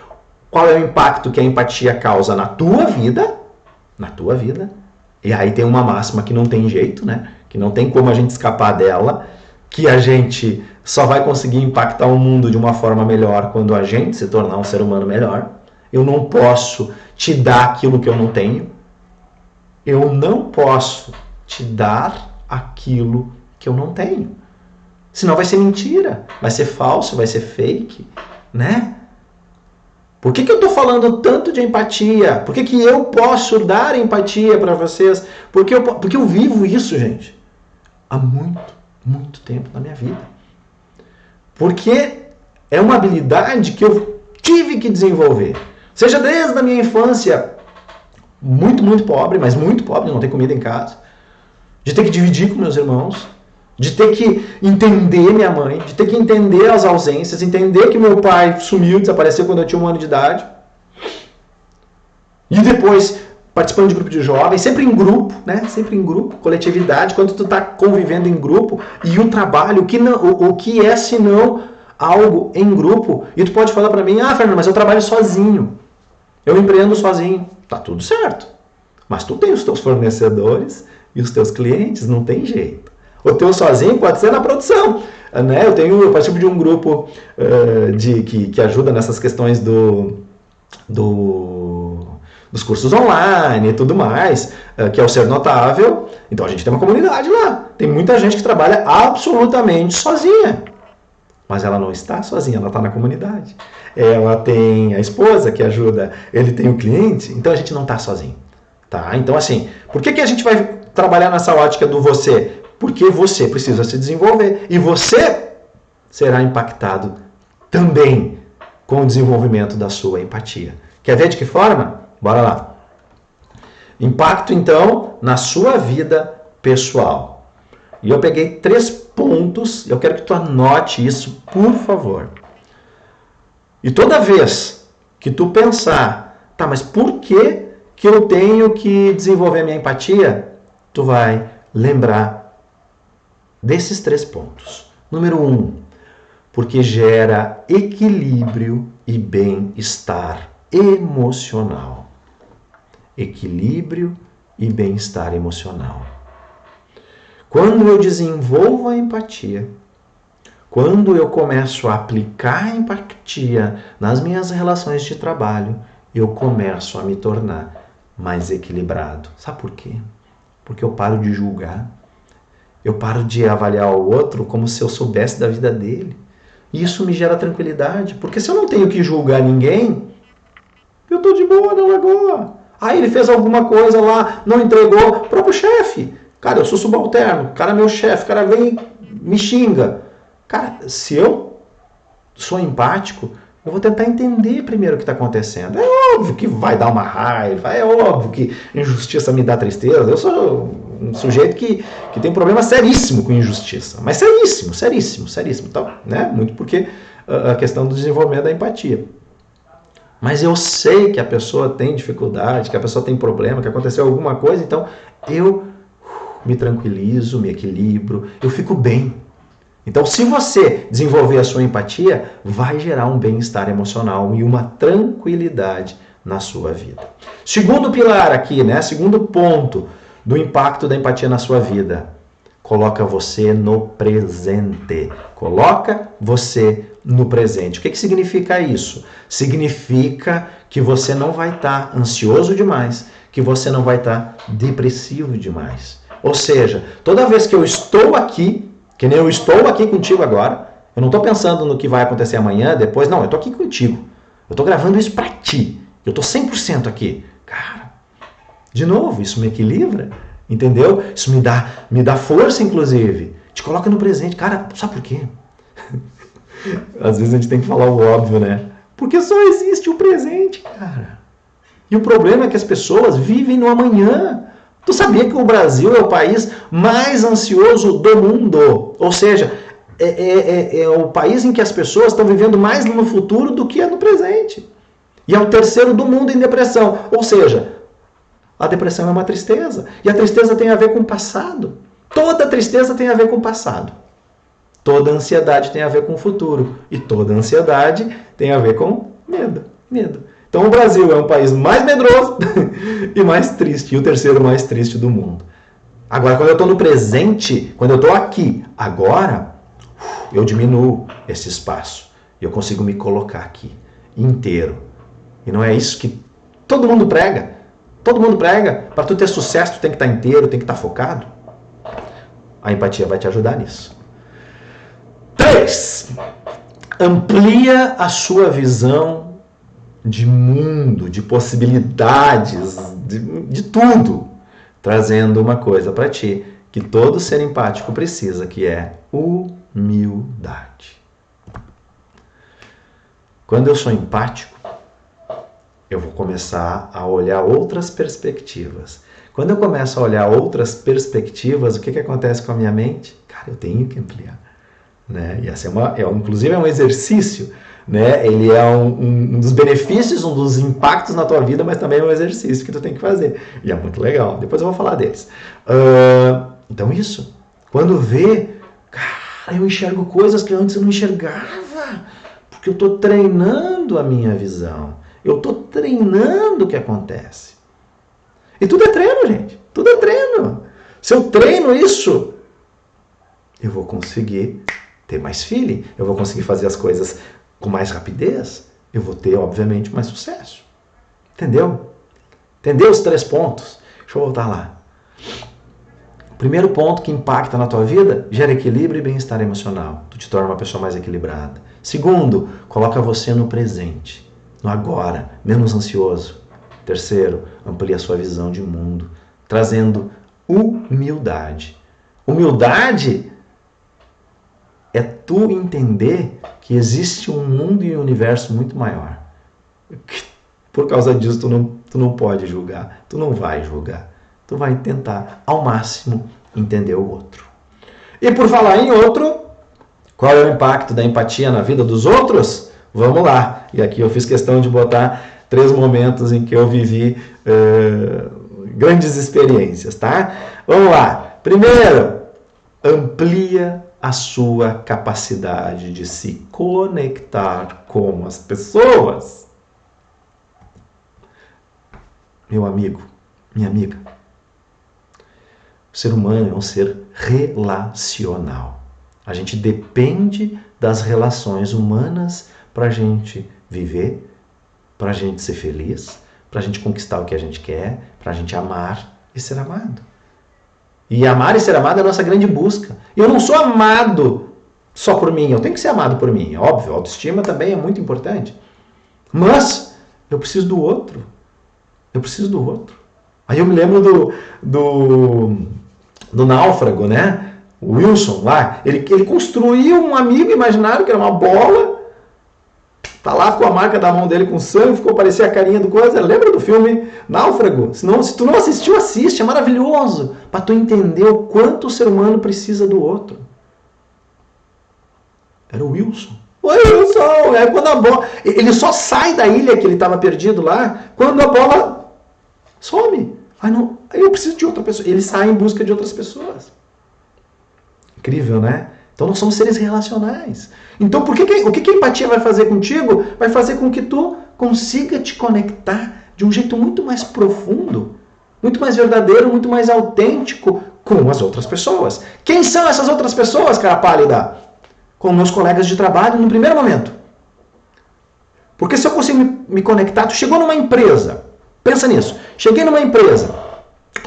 qual é o impacto que a empatia causa na tua vida, e aí tem uma máxima que não tem jeito, né? Que não tem como a gente escapar dela, que a gente só vai conseguir impactar o mundo de uma forma melhor quando a gente se tornar um ser humano melhor. Eu não posso te dar aquilo que eu não tenho. Eu não posso te dar aquilo que eu não tenho. Senão vai ser mentira, vai ser falso, vai ser fake, né? Por que eu estou falando tanto de empatia? Por que eu posso dar empatia para vocês? Porque eu vivo isso, gente, há muito tempo na minha vida. Porque é uma habilidade que eu tive que desenvolver. Seja desde a minha infância, muito pobre, mas muito pobre, não tem comida em casa. de ter que dividir com meus irmãos, de ter que entender minha mãe, de ter que entender as ausências, entender que meu pai sumiu, desapareceu quando eu tinha 1 ano de idade. E depois, participando de grupo de jovens, sempre em grupo, né? Sempre em grupo, coletividade, quando tu está convivendo em grupo, e o trabalho, o que é senão algo em grupo. E tu pode falar para mim, Fernando, mas eu trabalho sozinho, eu empreendo sozinho. Tá tudo certo, mas tu tem os teus fornecedores e os teus clientes, não tem jeito. O teu sozinho pode ser na produção, né? Eu participo de um grupo que ajuda nessas questões dos cursos online e tudo mais, que é o Ser Notável. Então a gente tem uma comunidade lá. Tem muita gente que trabalha absolutamente sozinha. Mas ela não está sozinha, ela está na comunidade. Ela tem a esposa que ajuda, ele tem o cliente, então a gente não está sozinho. Tá? Então assim, por que a gente vai trabalhar nessa ótica do você? Porque você precisa se desenvolver e você será impactado também com o desenvolvimento da sua empatia. Quer ver de que forma? Bora lá. Impacto, então, na sua vida pessoal. E eu peguei 3 pontos, eu quero que tu anote isso, por favor. E toda vez que tu pensar, tá, mas por que eu tenho que desenvolver a minha empatia? Tu vai lembrar desses 3 pontos. Número 1, porque gera equilíbrio e bem-estar emocional. Equilíbrio e bem-estar emocional. Quando eu desenvolvo a empatia, quando eu começo a aplicar a empatia nas minhas relações de trabalho, eu começo a me tornar mais equilibrado. Sabe por quê? Porque eu paro de julgar. Eu paro de avaliar o outro como se eu soubesse da vida dele. E isso me gera tranquilidade. Porque se eu não tenho que julgar ninguém, eu estou de boa na lagoa. Aí ele fez alguma coisa lá, não entregou, próprio chefe. Cara, eu sou subalterno, o cara é meu chefe, o cara vem, me xinga. Cara, se eu sou empático, eu vou tentar entender primeiro o que está acontecendo. É óbvio que vai dar uma raiva, é óbvio que injustiça me dá tristeza. Eu sou um sujeito que tem um problema seríssimo com injustiça. Mas seríssimo, seríssimo, seríssimo. Então, né? Muito porque a questão do desenvolvimento da empatia. Mas eu sei que a pessoa tem dificuldade, que a pessoa tem problema, que aconteceu alguma coisa, então eu me tranquilizo, me equilibro, eu fico bem. Então, se você desenvolver a sua empatia, vai gerar um bem-estar emocional e uma tranquilidade na sua vida. Segundo pilar aqui, né? Segundo ponto do impacto da empatia na sua vida. Coloca você no presente. Coloca você no presente. O que significa isso? Significa que você não vai estar ansioso demais, que você não vai estar depressivo demais. Ou seja, toda vez que eu estou aqui, que nem eu estou aqui contigo agora, eu não estou pensando no que vai acontecer amanhã, depois, não, eu estou aqui contigo. Eu estou gravando isso para ti. Eu estou 100% aqui. Cara, de novo, isso me equilibra, entendeu? Isso me dá força, inclusive. Te coloca no presente. Cara, sabe por quê? Às vezes a gente tem que falar o óbvio, né? Porque só existe o presente, cara. E o problema é que as pessoas vivem no amanhã. Tu sabia que o Brasil é o país mais ansioso do mundo? Ou seja, é o país em que as pessoas estão vivendo mais no futuro do que no presente. E é o terceiro do mundo em depressão. Ou seja, a depressão é uma tristeza. E a tristeza tem a ver com o passado. Toda tristeza tem a ver com o passado. Toda ansiedade tem a ver com o futuro. E toda ansiedade tem a ver com medo. Medo. Então o Brasil é um país mais medroso e mais triste. E o terceiro mais triste do mundo. Agora, quando eu estou no presente, quando eu estou aqui, agora, eu diminuo esse espaço. E eu consigo me colocar aqui, inteiro. E não é isso que todo mundo prega. Todo mundo prega. Para tu ter sucesso, tu tem que estar inteiro, tem que estar focado. A empatia vai te ajudar nisso. 3. Amplia a sua visão de mundo, de possibilidades, de tudo. Trazendo uma coisa para ti, que todo ser empático precisa, que é humildade. Quando eu sou empático, eu vou começar a olhar outras perspectivas. Quando eu começo a olhar outras perspectivas, o que acontece com a minha mente? Cara, eu tenho que ampliar. Né? E essa inclusive é um exercício, né? Ele é um dos benefícios, um dos impactos na tua vida, mas também é um exercício que tu tem que fazer. E é muito legal. Depois eu vou falar deles. Então isso. Quando vê, cara, eu enxergo coisas que antes eu não enxergava. Porque eu estou treinando a minha visão. Eu estou treinando o que acontece. E tudo é treino, gente. Tudo é treino. Se eu treino isso, eu vou conseguir ter mais feeling. Eu vou conseguir fazer as coisas com mais rapidez. Eu vou ter, obviamente, mais sucesso. Entendeu? Entendeu os 3 pontos? Deixa eu voltar lá. Primeiro ponto que impacta na tua vida, gera equilíbrio e bem-estar emocional. Tu te torna uma pessoa mais equilibrada. Segundo, coloca você no presente, no agora, menos ansioso. Terceiro, amplia a sua visão de mundo, trazendo humildade. Humildade é tu entender que existe um mundo e um universo muito maior. Por causa disso, tu não pode julgar, tu não vai julgar. Tu vai tentar, ao máximo, entender o outro. E por falar em outro, qual é o impacto da empatia na vida dos outros? Vamos lá. E aqui eu fiz questão de botar 3 momentos em que eu vivi grandes experiências, tá? Vamos lá. Primeiro, amplia a sua capacidade de se conectar com as pessoas. Meu amigo, minha amiga, o ser humano é um ser relacional. A gente depende das relações humanas para a gente viver, para a gente ser feliz, para a gente conquistar o que a gente quer, para a gente amar e ser amado. E amar e ser amado é a nossa grande busca. E eu não sou amado só por mim, eu tenho que ser amado por mim. Óbvio, a autoestima também é muito importante. Mas eu preciso do outro. Eu preciso do outro. Aí eu me lembro do Náufrago, né? O Wilson lá, ele construiu um amigo imaginário que era uma bola, tá lá com a marca da mão dele com sangue, ficou parecia a carinha do coisa. Lembra do filme Náufrago? Se tu não assistiu, assiste, é maravilhoso, para tu entender o quanto o ser humano precisa do outro. Era o Wilson. Oi, Wilson! É quando a bola, ele só sai da ilha que ele estava perdido lá, quando a bola some. Aí eu preciso de outra pessoa. Ele sai em busca de outras pessoas. Incrível, né? Então nós somos seres relacionais. Então o que a empatia vai fazer contigo? Vai fazer com que tu consiga te conectar de um jeito muito mais profundo, muito mais verdadeiro, muito mais autêntico com as outras pessoas. Quem são essas outras pessoas, cara pálida? Com meus colegas de trabalho no primeiro momento. Porque se eu consigo me conectar, tu chegou numa empresa, pensa nisso, cheguei numa empresa,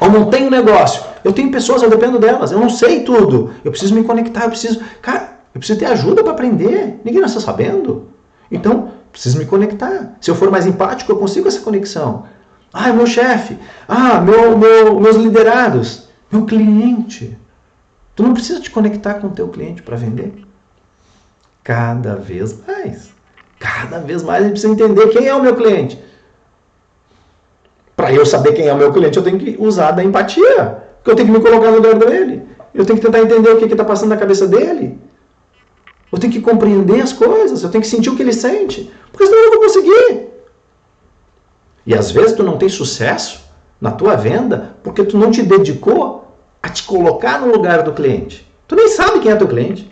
ou montei um negócio, eu tenho pessoas, eu dependo delas, eu não sei tudo, eu preciso me conectar, eu preciso ter ajuda para aprender, ninguém está sabendo, então preciso me conectar. Se eu for mais empático, eu consigo essa conexão. Meu chefe, meus liderados, meu cliente. Tu não precisa te conectar com o teu cliente para vender? Cada vez mais a gente precisa entender quem é o meu cliente. Para eu saber quem é o meu cliente, eu tenho que usar da empatia. Porque eu tenho que me colocar no lugar dele. Eu tenho que tentar entender o que está passando na cabeça dele. Eu tenho que compreender as coisas. Eu tenho que sentir o que ele sente. Porque senão eu não vou conseguir. E às vezes tu não tem sucesso na tua venda porque tu não te dedicou a te colocar no lugar do cliente. Tu nem sabe quem é teu cliente.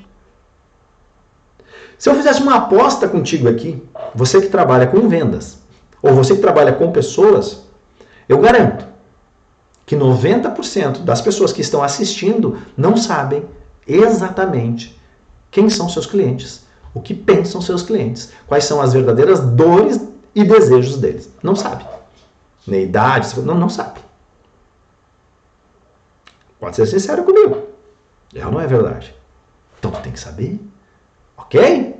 Se eu fizesse uma aposta contigo aqui, você que trabalha com vendas, ou você que trabalha com pessoas, eu garanto que 90% das pessoas que estão assistindo não sabem exatamente quem são seus clientes, o que pensam seus clientes, quais são as verdadeiras dores e desejos deles. Não sabe. Nem idade, não sabe. Pode ser sincero comigo. Não é verdade. Então tu tem que saber. Ok?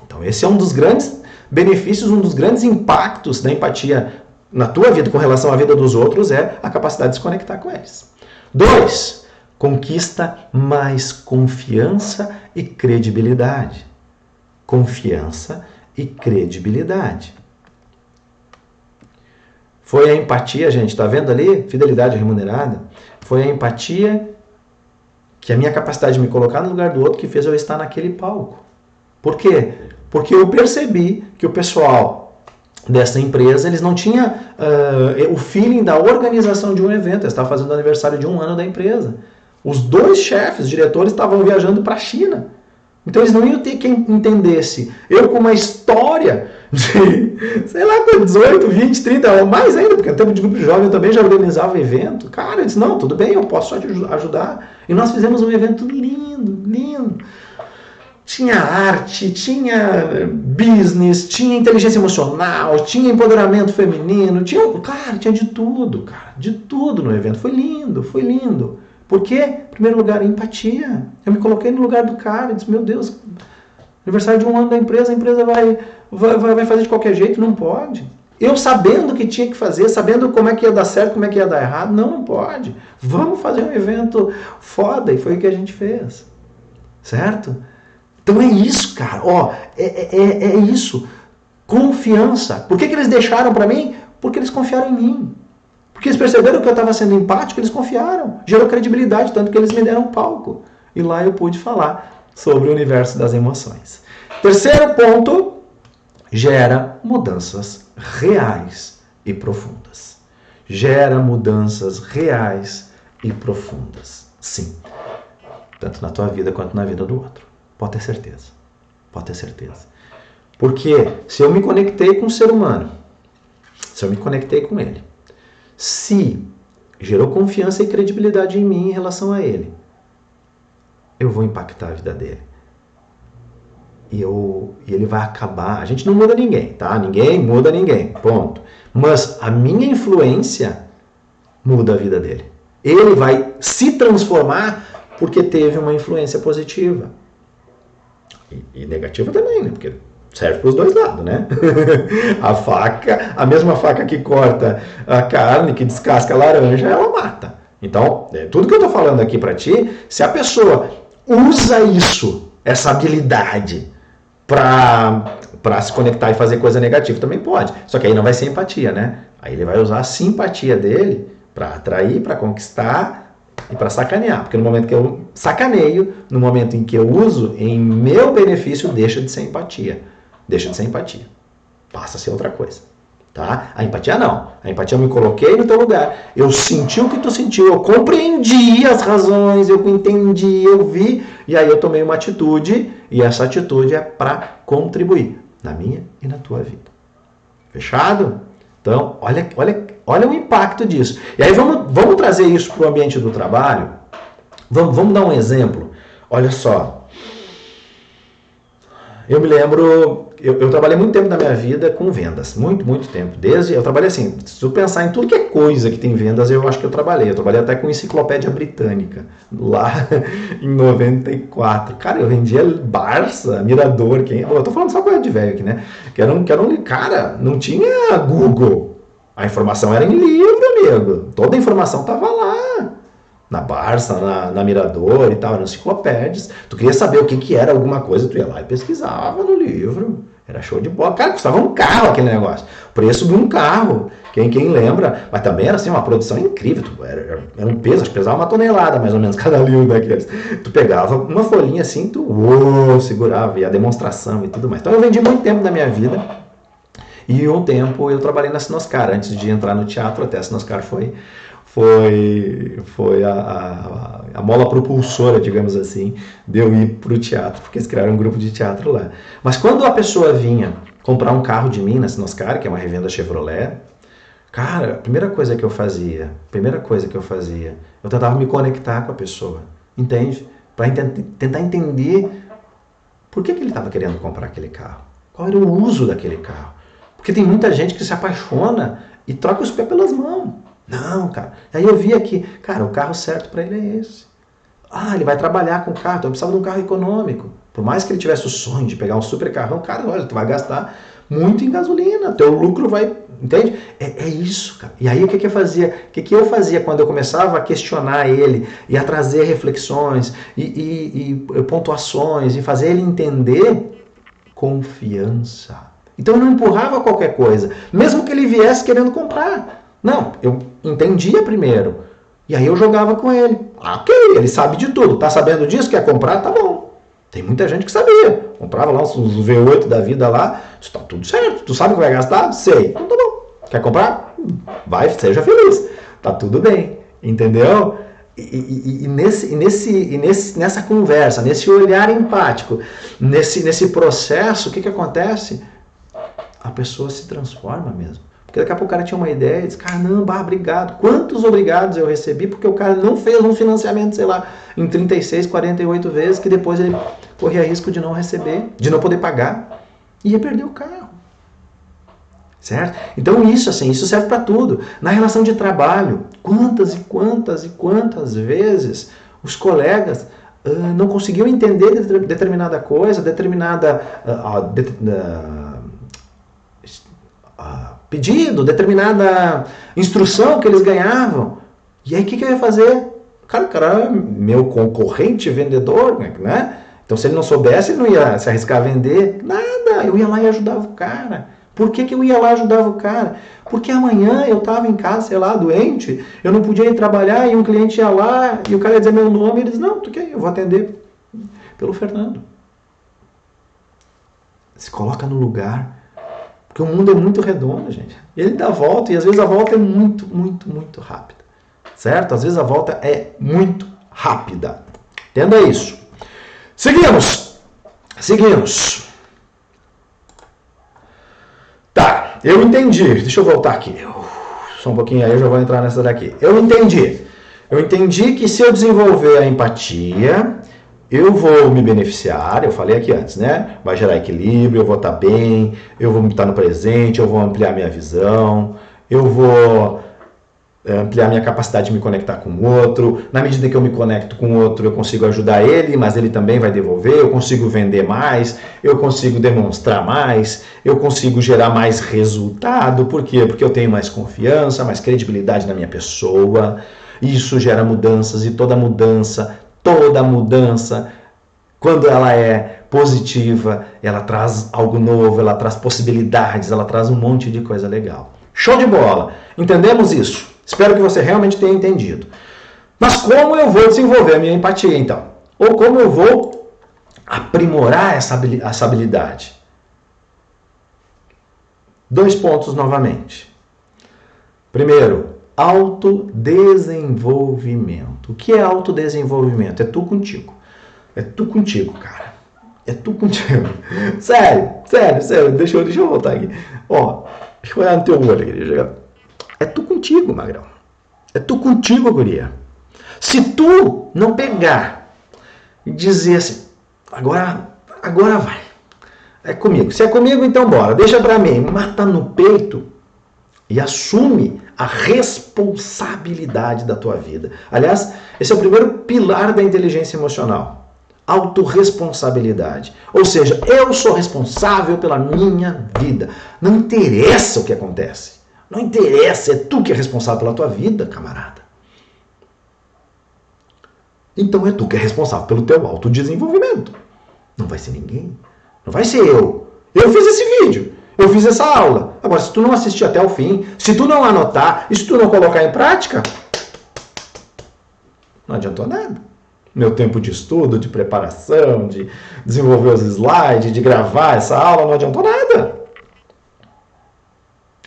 Então esse é um dos grandes benefícios, um dos grandes impactos da empatia na tua vida com relação à vida dos outros é a capacidade de se conectar com eles. 2. Conquista mais confiança e credibilidade. Confiança e credibilidade. Foi a empatia, gente, tá vendo ali? Fidelidade remunerada. Foi a empatia que a minha capacidade de me colocar no lugar do outro que fez eu estar naquele palco. Por quê? Porque eu percebi que o pessoal dessa empresa, eles não tinham o feeling da organização de um evento. Eles estavam fazendo o aniversário de 1 ano da empresa. Os 2 chefes, diretores, estavam viajando para a China. Então eles não iam ter quem entendesse. Eu com uma história de, sei lá, com 18, 20, 30, ou mais ainda, porque no tempo de grupo jovem eu também já organizava evento. Cara, eu disse, não, tudo bem, eu posso só te ajudar. E nós fizemos um evento lindo, lindo. Tinha arte, tinha business, tinha inteligência emocional, tinha empoderamento feminino, tinha de tudo, cara, de tudo no evento. Foi lindo, foi lindo. Por quê? Em primeiro lugar, empatia. Eu me coloquei no lugar do cara e disse, meu Deus, aniversário de 1 ano da empresa, a empresa vai fazer de qualquer jeito? Não pode. Eu sabendo o que tinha que fazer, sabendo como é que ia dar certo, como é que ia dar errado, não pode. Vamos fazer um evento foda, e foi o que a gente fez. Certo? Então é isso, cara. Ó, é isso. Confiança. Por que eles deixaram para mim? Porque eles confiaram em mim. Porque eles perceberam que eu estava sendo empático, eles confiaram. Gerou credibilidade, tanto que eles me deram um palco. E lá eu pude falar sobre o universo das emoções. Terceiro ponto, gera mudanças reais e profundas. Gera mudanças reais e profundas. Sim. Tanto na tua vida quanto na vida do outro. Pode ter certeza. Pode ter certeza. Porque se eu me conectei com o ser humano, se eu me conectei com ele, se gerou confiança e credibilidade em mim em relação a ele, eu vou impactar a vida dele. E ele vai acabar. A gente não muda ninguém, tá? Ninguém muda ninguém, ponto. Mas a minha influência muda a vida dele. Ele vai se transformar porque teve uma influência positiva. E negativa também, né? Porque serve para os dois lados, né? A mesma faca que corta a carne, que descasca a laranja, ela mata. Então, tudo que eu estou falando aqui para ti, se a pessoa usa isso, essa habilidade, para se conectar e fazer coisa negativa, também pode. Só que aí não vai ser empatia, né? Aí ele vai usar a simpatia dele para atrair, para conquistar e para sacanear. Porque no momento que eu sacaneio, no momento em que eu uso, em meu benefício, deixa de ser empatia. Deixa de ser empatia. Passa a ser outra coisa. Tá? A empatia não. A empatia eu me coloquei no teu lugar. Eu senti o que tu sentiu. Eu compreendi as razões. Eu entendi. Eu vi. E aí eu tomei uma atitude. E essa atitude é para contribuir na minha e na tua vida. Fechado? Então, olha o impacto disso. E aí vamos trazer isso para o ambiente do trabalho. Vamos dar um exemplo. Olha só. Eu me lembro, eu trabalhei muito tempo da minha vida com vendas. Muito, muito tempo. Eu trabalhei assim, se eu pensar em tudo que é coisa que tem vendas, eu acho que eu trabalhei. Eu trabalhei até com enciclopédia britânica, lá em 94. Cara, eu vendia Barça, Mirador. Eu tô falando só coisa de velho aqui, né? Cara, não tinha Google. A informação era em livro, amigo. Toda a informação tava lá. Na Barça, na Mirador e tal, eram enciclopédias. Tu queria saber o que era alguma coisa, tu ia lá e pesquisava no livro. Era show de bola. Cara, custava um carro aquele negócio. O preço de um carro. Quem lembra? Mas também era assim, uma produção incrível. Era um peso, acho que pesava 1 tonelada mais ou menos cada livro daqueles. Tu pegava uma folhinha assim, segurava, e a demonstração e tudo mais. Então eu vendi muito tempo da minha vida. E um tempo eu trabalhei na Sinoscar. Antes de entrar no teatro, até a Sinoscar foi a mola propulsora, digamos assim, de eu ir para o teatro, porque eles criaram um grupo de teatro lá. Mas quando a pessoa vinha comprar um carro de mim na Sinoscar, que é uma revenda Chevrolet, cara, a primeira coisa que eu fazia, eu tentava me conectar com a pessoa, entende? Para tentar entender por que ele estava querendo comprar aquele carro, qual era o uso daquele carro. Porque tem muita gente que se apaixona e troca os pés pelas mãos. Não, cara. Aí eu via que, cara, o carro certo para ele é esse. Ah, ele vai trabalhar com o carro, então eu precisava de um carro econômico. Por mais que ele tivesse o sonho de pegar um super carrão, cara, olha, tu vai gastar muito em gasolina, teu lucro vai, entende? É isso, cara. E aí o que eu fazia? O que eu fazia quando eu começava a questionar ele e a trazer reflexões e pontuações e fazer ele entender? Confiança. Então eu não empurrava qualquer coisa, mesmo que ele viesse querendo comprar. Não, eu entendia primeiro. E aí eu jogava com ele. Ah, ok, ele sabe de tudo. Tá sabendo disso? Quer comprar? Tá bom. Tem muita gente que sabia. Comprava lá uns V8 da vida lá. Isso tá tudo certo. Tu sabe que vai gastar? Sei. Então tá bom. Quer comprar? Vai, seja feliz. Tá tudo bem. Entendeu? Nessa conversa, nesse olhar empático, nesse processo, o que acontece? A pessoa se transforma mesmo. Porque daqui a pouco o cara tinha uma ideia e disse, caramba, obrigado. Quantos obrigados eu recebi porque o cara não fez um financiamento, sei lá, em 36, 48 vezes, que depois ele corria risco de não receber, de não poder pagar, e ia perder o carro. Certo? Então isso serve para tudo. Na relação de trabalho, quantas e quantas vezes os colegas não conseguiam entender determinada coisa, pedido, determinada instrução que eles ganhavam. E aí o que eu ia fazer? Cara, o cara é meu concorrente vendedor, né? Então se ele não soubesse, ele não ia se arriscar a vender nada. Eu ia lá e ajudava o cara. Por que eu ia lá e ajudava o cara? Porque amanhã eu estava em casa, sei lá, doente, eu não podia ir trabalhar e um cliente ia lá e o cara ia dizer meu nome e ele diz, não, tu quer? Eu vou atender pelo Fernando. Se coloca no lugar. Porque o mundo é muito redondo, gente. Ele dá a volta e às vezes a volta é muito, muito, muito rápida. Certo? Às vezes a volta é muito rápida. Entenda isso. Seguimos. Tá, eu entendi. Deixa eu voltar aqui. Só um pouquinho aí, eu já vou entrar nessa daqui. Eu entendi que se eu desenvolver a empatia, eu vou me beneficiar, eu falei aqui antes, né? Vai gerar equilíbrio, eu vou estar bem, eu vou estar no presente, eu vou ampliar minha visão, eu vou ampliar minha capacidade de me conectar com o outro. Na medida que eu me conecto com o outro, eu consigo ajudar ele, mas ele também vai devolver, eu consigo vender mais, eu consigo demonstrar mais, eu consigo gerar mais resultado. Por quê? Porque eu tenho mais confiança, mais credibilidade na minha pessoa. Isso gera mudanças e toda mudança, quando ela é positiva, ela traz algo novo, ela traz possibilidades, ela traz um monte de coisa legal. Show de bola! Entendemos isso? Espero que você realmente tenha entendido. Mas como eu vou desenvolver a minha empatia, então? Ou como eu vou aprimorar essa habilidade? 2 pontos novamente. Primeiro, autodesenvolvimento. O que é autodesenvolvimento? É tu contigo. É tu contigo, cara. É tu contigo. Sério. Deixa eu voltar aqui. Ó, deixa eu olhar no teu olho aqui. É tu contigo, magrão. É tu contigo, guria. Se tu não pegar e dizer assim, agora vai. É comigo. Se é comigo, então bora. Deixa pra mim. Mata no peito e assume a responsabilidade da tua vida. Aliás, esse é o primeiro pilar da inteligência emocional. Autorresponsabilidade. Ou seja, eu sou responsável pela minha vida. Não interessa o que acontece. Não interessa, é tu que é responsável pela tua vida, camarada. Então é tu que é responsável pelo teu autodesenvolvimento. Não vai ser ninguém. Não vai ser eu. Eu fiz esse vídeo. Eu fiz essa aula. Agora, se tu não assistir até o fim, se tu não anotar, e se tu não colocar em prática, não adiantou nada. Meu tempo de estudo, de preparação, de desenvolver os slides, de gravar essa aula, não adiantou nada.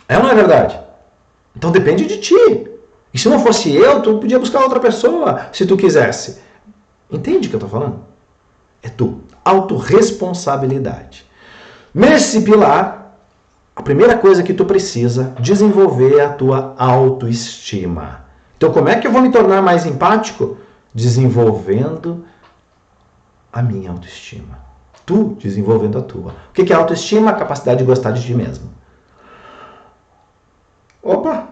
É ou não é verdade? Então depende de ti. E se não fosse eu, tu podia buscar outra pessoa, se tu quisesse. Entende o que eu estou falando? É tu. Autorresponsabilidade. Nesse pilar, a primeira coisa que tu precisa desenvolver é a tua autoestima. Então como é que eu vou me tornar mais empático? Desenvolvendo a minha autoestima. Tu desenvolvendo a tua. O que é autoestima? A capacidade de gostar de ti mesmo. Opa!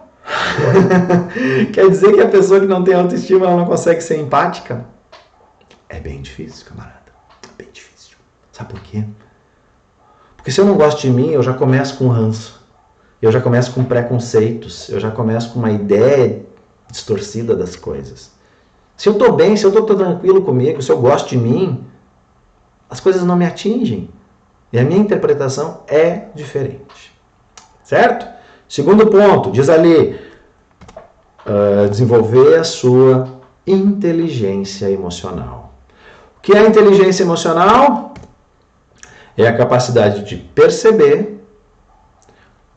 Quer dizer que a pessoa que não tem autoestima ela não consegue ser empática? É bem difícil, camarada. É bem difícil. Sabe por quê? Porque se eu não gosto de mim, eu já começo com ranço. Eu já começo com preconceitos. Eu já começo com uma ideia distorcida das coisas. Se eu estou bem, se eu estou tranquilo comigo, se eu gosto de mim, as coisas não me atingem. E a minha interpretação é diferente. Certo? Segundo ponto, diz ali, desenvolver a sua inteligência emocional. O que é inteligência emocional? É a capacidade de perceber,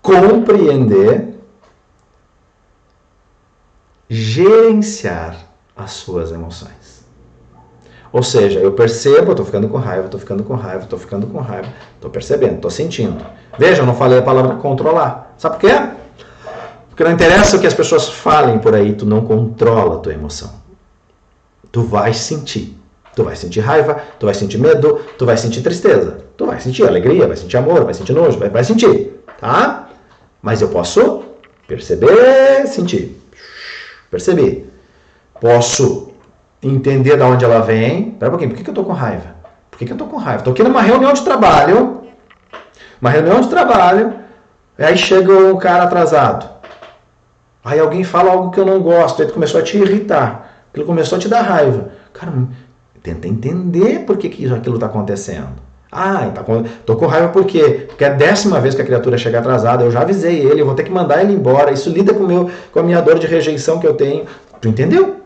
compreender, gerenciar as suas emoções. Ou seja, eu percebo, eu estou ficando com raiva, estou ficando com raiva, estou ficando com raiva, estou percebendo, estou sentindo. Veja, eu não falei a palavra controlar. Sabe por quê? Porque não interessa o que as pessoas falem por aí, tu não controla a tua emoção. Tu vai sentir. Tu vai sentir raiva, tu vai sentir medo, tu vai sentir tristeza, tu vai sentir alegria, vai sentir amor, vai sentir nojo, vai sentir, tá? Mas eu posso perceber, sentir. Perceber. Posso entender de onde ela vem. Pera um pouquinho, por que eu tô com raiva? Por que eu tô com raiva? Tô aqui numa reunião de trabalho, aí chega um cara atrasado. Aí alguém fala algo que eu não gosto, aí começou a te irritar, aquilo começou a te dar raiva. Cara, tenta entender por que aquilo está acontecendo. Tô com raiva por quê? Porque é a 10ª vez que a criatura chega atrasada, eu já avisei ele, eu vou ter que mandar ele embora, isso lida com a minha dor de rejeição que eu tenho. Tu entendeu?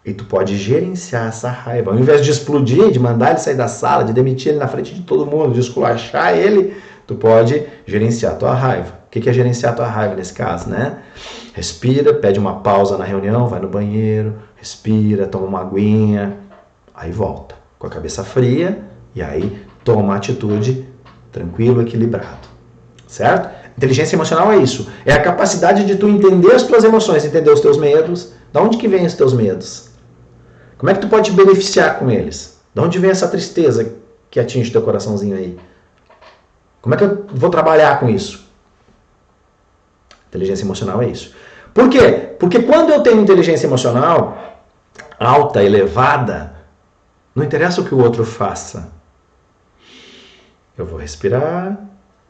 E tu pode gerenciar essa raiva. Ao invés de explodir, de mandar ele sair da sala, de demitir ele na frente de todo mundo, de esculachar ele, tu pode gerenciar a tua raiva. O que é gerenciar a tua raiva nesse caso, né? Respira, pede uma pausa na reunião, vai no banheiro, respira, toma uma aguinha, aí volta com a cabeça fria e aí toma uma atitude tranquilo, equilibrado. Certo? Inteligência emocional é isso. É a capacidade de tu entender as tuas emoções, entender os teus medos. Da onde que vem os teus medos? Como é que tu pode te beneficiar com eles? Da onde vem essa tristeza que atinge teu coraçãozinho aí? Como é que eu vou trabalhar com isso? Inteligência emocional é isso. Por quê? Porque quando eu tenho inteligência emocional alta, elevada, não interessa o que o outro faça. Eu vou respirar,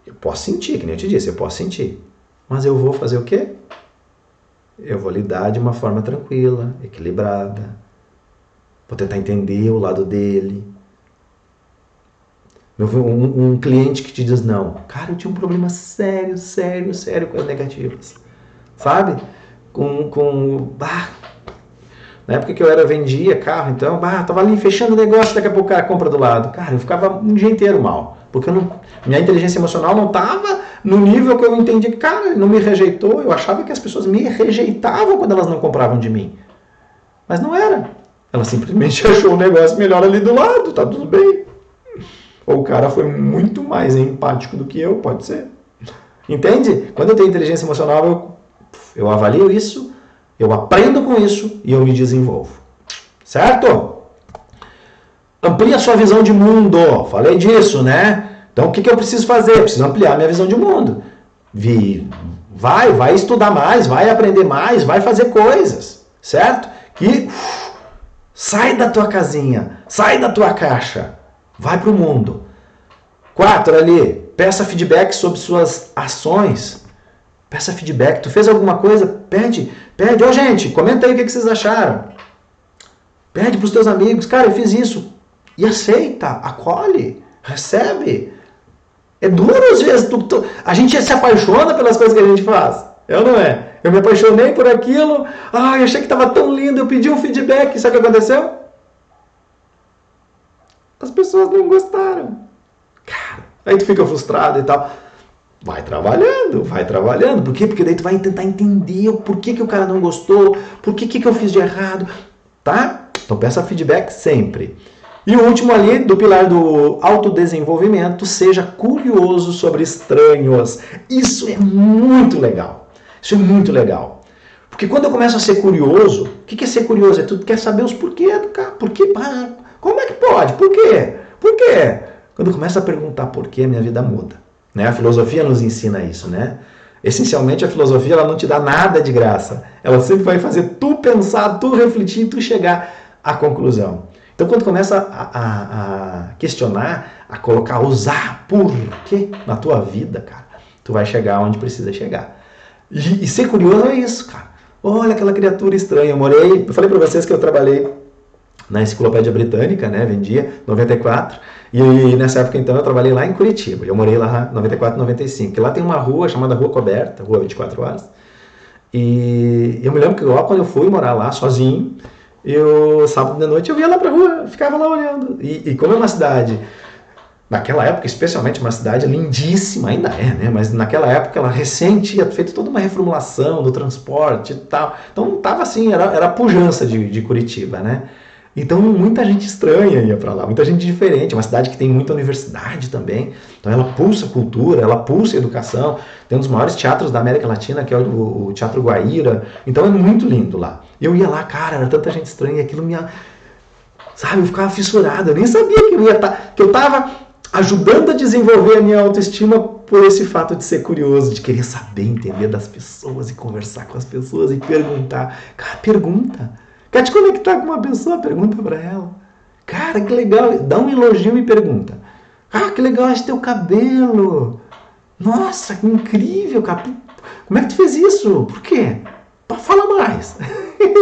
eu posso sentir, que nem eu te disse, eu posso sentir. Mas eu vou fazer o quê? Eu vou lidar de uma forma tranquila, equilibrada. Vou tentar entender o lado dele. Um cliente que te diz não. Cara, eu tinha um problema sério com as negativas. Sabe? Na época que eu vendia carro, então, tava ali fechando o negócio, daqui a pouco o cara compra do lado. Cara, eu ficava um dia inteiro mal. Porque minha inteligência emocional não tava no nível que eu entendi que, cara, ele não me rejeitou. Eu achava que as pessoas me rejeitavam quando elas não compravam de mim. Mas não era. Ela simplesmente achou o negócio melhor ali do lado, tá tudo bem. Ou o cara foi muito mais empático do que eu, pode ser. Entende? Quando eu tenho inteligência emocional, eu avalio isso, eu aprendo com isso e eu me desenvolvo. Certo? Amplia a sua visão de mundo. Falei disso, né? Então o que eu preciso fazer? Eu preciso ampliar minha visão de mundo. Vai estudar mais, vai aprender mais, vai fazer coisas. Certo? E sai da tua casinha, sai da tua caixa. Vai para o mundo. 4 ali, peça feedback sobre suas ações. Peça feedback. Tu fez alguma coisa? Pede. Ô, gente, comenta aí o que vocês acharam. Pede para os teus amigos. Cara, eu fiz isso. E aceita, acolhe, recebe. É duro às vezes. A gente se apaixona pelas coisas que a gente faz. É ou não é? Eu me apaixonei por aquilo. Eu achei que estava tão lindo. Eu pedi um feedback. Sabe o que aconteceu? As pessoas não gostaram. Cara, aí tu fica frustrado e tal. Vai trabalhando. Por quê? Porque daí tu vai tentar entender o porquê que o cara não gostou, por que eu fiz de errado, tá? Então peça feedback sempre. E o último ali, do pilar do autodesenvolvimento, seja curioso sobre estranhos. Isso é muito legal. Porque quando eu começo a ser curioso, o que é ser curioso? É tu quer saber os porquês do cara. Por quê? Como é que pode? Por quê? Quando eu começo a perguntar por quê, minha vida muda. Né? A filosofia nos ensina isso, né? Essencialmente, a filosofia ela não te dá nada de graça. Ela sempre vai fazer tu pensar, tu refletir, tu chegar à conclusão. Então, quando começa a questionar, a colocar, usar por quê na tua vida, cara, tu vai chegar onde precisa chegar. E ser curioso é isso, cara. Olha aquela criatura estranha. Eu falei para vocês que eu trabalhei na Enciclopédia Britânica, né? Vendia, 94. E nessa época, então, eu trabalhei lá em Curitiba. Eu morei lá em 94, 95. Que lá tem uma rua chamada Rua Coberta, Rua 24 Horas. E eu me lembro que logo quando eu fui morar lá, sozinho, sábado de noite, eu ia lá pra rua, ficava lá olhando. E como é uma cidade, naquela época, especialmente uma cidade lindíssima, ainda é, né? Mas naquela época ela recém tinha feito toda uma reformulação do transporte e tal. Então tava assim, era a pujança de Curitiba, né? Então muita gente estranha ia para lá, muita gente diferente, é uma cidade que tem muita universidade também, então ela pulsa cultura, ela pulsa educação, tem um dos maiores teatros da América Latina, que é o Teatro Guaíra, então é muito lindo lá. Eu ia lá, cara, era tanta gente estranha, aquilo me... Sabe, eu ficava fissurado, eu nem sabia que eu estava ajudando a desenvolver a minha autoestima por esse fato de ser curioso, de querer saber, entender das pessoas e conversar com as pessoas e perguntar. Cara, pergunta. Quer te conectar com uma pessoa? Pergunta pra ela. Cara, que legal. Dá um elogio e pergunta. Ah, que legal esse teu cabelo. Nossa, que incrível, cara. Como é que tu fez isso? Por quê? Fala mais.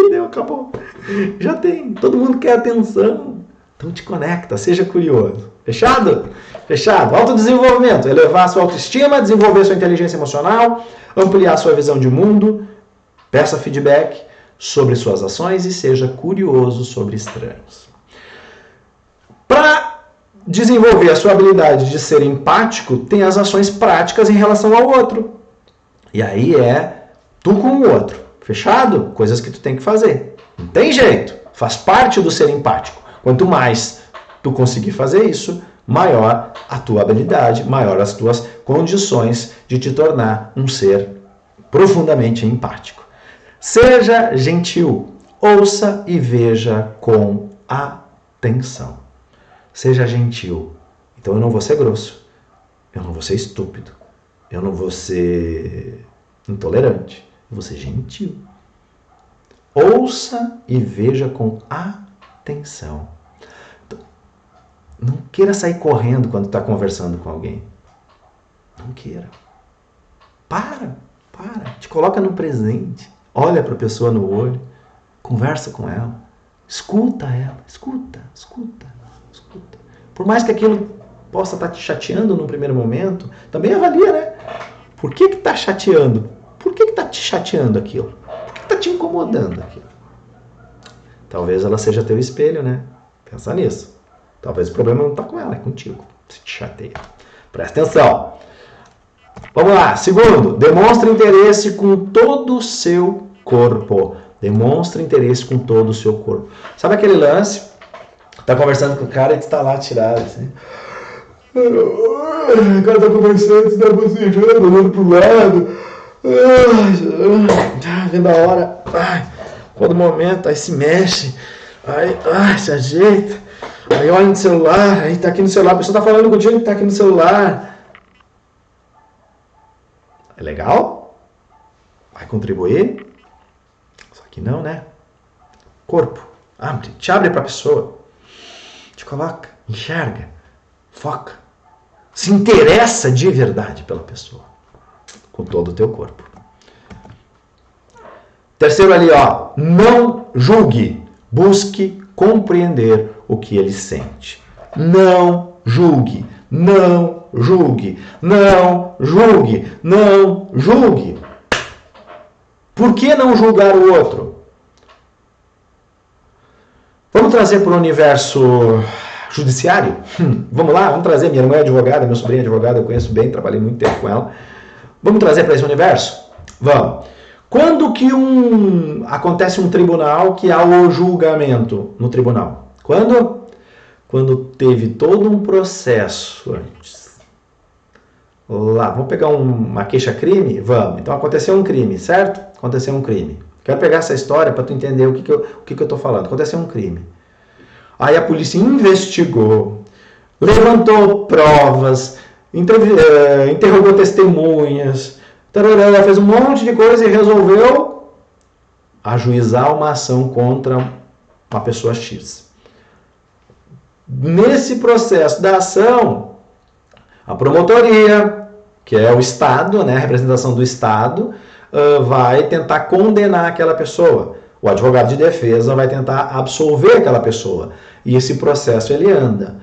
Deu, acabou. Já tem. Todo mundo quer atenção. Então te conecta, seja curioso. Fechado? Fechado. Autodesenvolvimento. Elevar a sua autoestima, desenvolver sua inteligência emocional, ampliar sua visão de mundo, peça feedback sobre suas ações e seja curioso sobre estranhos. Para desenvolver a sua habilidade de ser empático, tem as ações práticas em relação ao outro. E aí é tu com o outro. Fechado? Coisas que tu tem que fazer. Não tem jeito. Faz parte do ser empático. Quanto mais tu conseguir fazer isso, maior a tua habilidade, maior as tuas condições de te tornar um ser profundamente empático. Seja gentil, ouça e veja com atenção. Seja gentil. Então eu não vou ser grosso, eu não vou ser estúpido, eu não vou ser intolerante, eu vou ser gentil. Ouça e veja com atenção. Não queira sair correndo quando está conversando com alguém. Não queira. Para. Te coloca no presente. Olha para a pessoa no olho, conversa com ela, escuta ela, escuta. Por mais que aquilo possa estar te chateando num primeiro momento, também avalia, né? Por que está chateando? Por que está te chateando aquilo? Por que está te incomodando aquilo? Talvez ela seja teu espelho, né? Pensa nisso. Talvez o problema não está com ela, é contigo. Se te chateia. Presta atenção. Vamos lá. Segundo, demonstre interesse com todo o seu corpo. Demonstre interesse com todo o seu corpo. Sabe aquele lance? Tá conversando com o cara e tu tá lá tirado, assim. O cara tá conversando, tu tá bocejando, olhando pro lado. Vendo a hora. Todo momento, aí se mexe. Aí se ajeita. Aí olha no celular, aí tá aqui no celular. A pessoa tá falando contigo e tá aqui no celular. É legal? Vai contribuir? Só que não, né? Corpo. Te abre para a pessoa. Te coloca, enxerga, foca. Se interessa de verdade pela pessoa. Com todo o teu corpo. Terceiro ali, ó. Não julgue. Busque compreender o que ele sente. Não julgue. Não julgue. Não julgue. Não julgue. Por que não julgar o outro? Vamos trazer para o universo judiciário? Vamos lá, vamos trazer. Minha irmã é advogada, meu sobrinho é advogado, eu conheço bem, trabalhei muito tempo com ela. Vamos trazer para esse universo? Vamos. Quando que acontece um tribunal que há o julgamento no tribunal? Quando? Quando teve todo um processo antes. Lá, vamos pegar uma queixa-crime? Vamos. Então aconteceu um crime, certo? Aconteceu um crime. Quero pegar essa história para tu entender o que eu estou falando. Aconteceu um crime. Aí a polícia investigou, levantou provas, interrogou testemunhas, fez um monte de coisa e resolveu ajuizar uma ação contra uma pessoa X. Nesse processo da ação, a promotoria, que é o Estado, né, a representação do Estado, vai tentar condenar aquela pessoa. O advogado de defesa vai tentar absolver aquela pessoa. E esse processo ele anda,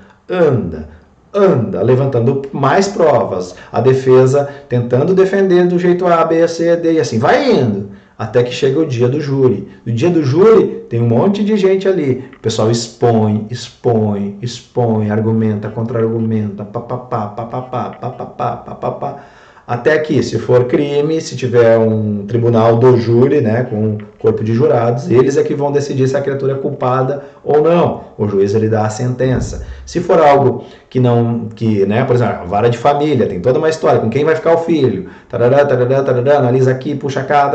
levantando mais provas. A defesa tentando defender do jeito A, B, C, D e assim vai indo. Até que chega o dia do júri. No dia do júri tem um monte de gente ali. O pessoal expõe, argumenta, contra-argumenta, papapá. Até que, se for crime, se tiver um tribunal do júri, né, com um corpo de jurados, eles é que vão decidir se a criatura é culpada ou não. O juiz ele dá a sentença. Se for algo né, por exemplo, vara de família, tem toda uma história, com quem vai ficar o filho, analisa aqui, puxa cá,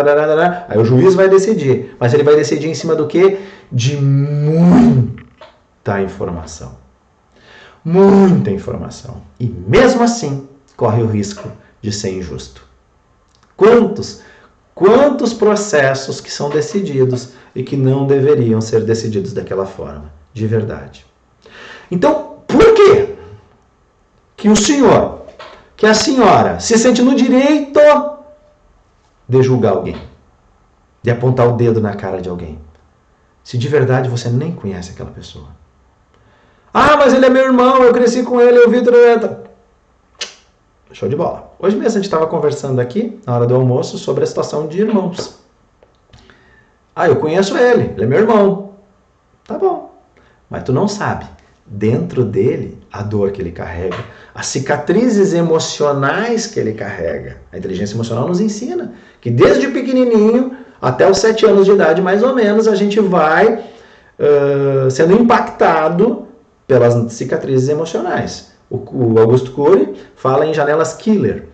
aí o juiz vai decidir. Mas ele vai decidir em cima do quê? De muita informação. Muita informação. E mesmo assim, corre o risco de ser injusto. Quantos processos que são decididos e que não deveriam ser decididos daquela forma, de verdade. Então, por quê que o senhor, que a senhora se sente no direito de julgar alguém, de apontar o dedo na cara de alguém, se de verdade você nem conhece aquela pessoa? Ah, mas ele é meu irmão, eu cresci com ele, eu vi... Show de bola. Hoje mesmo a gente estava conversando aqui, na hora do almoço, sobre a situação de irmãos. Ah, eu conheço ele é meu irmão. Tá bom. Mas tu não sabe, dentro dele, a dor que ele carrega, as cicatrizes emocionais que ele carrega. A inteligência emocional nos ensina que desde pequenininho, até os 7 anos de idade, mais ou menos, a gente vai sendo impactado pelas cicatrizes emocionais. O Augusto Cury fala em janelas killer.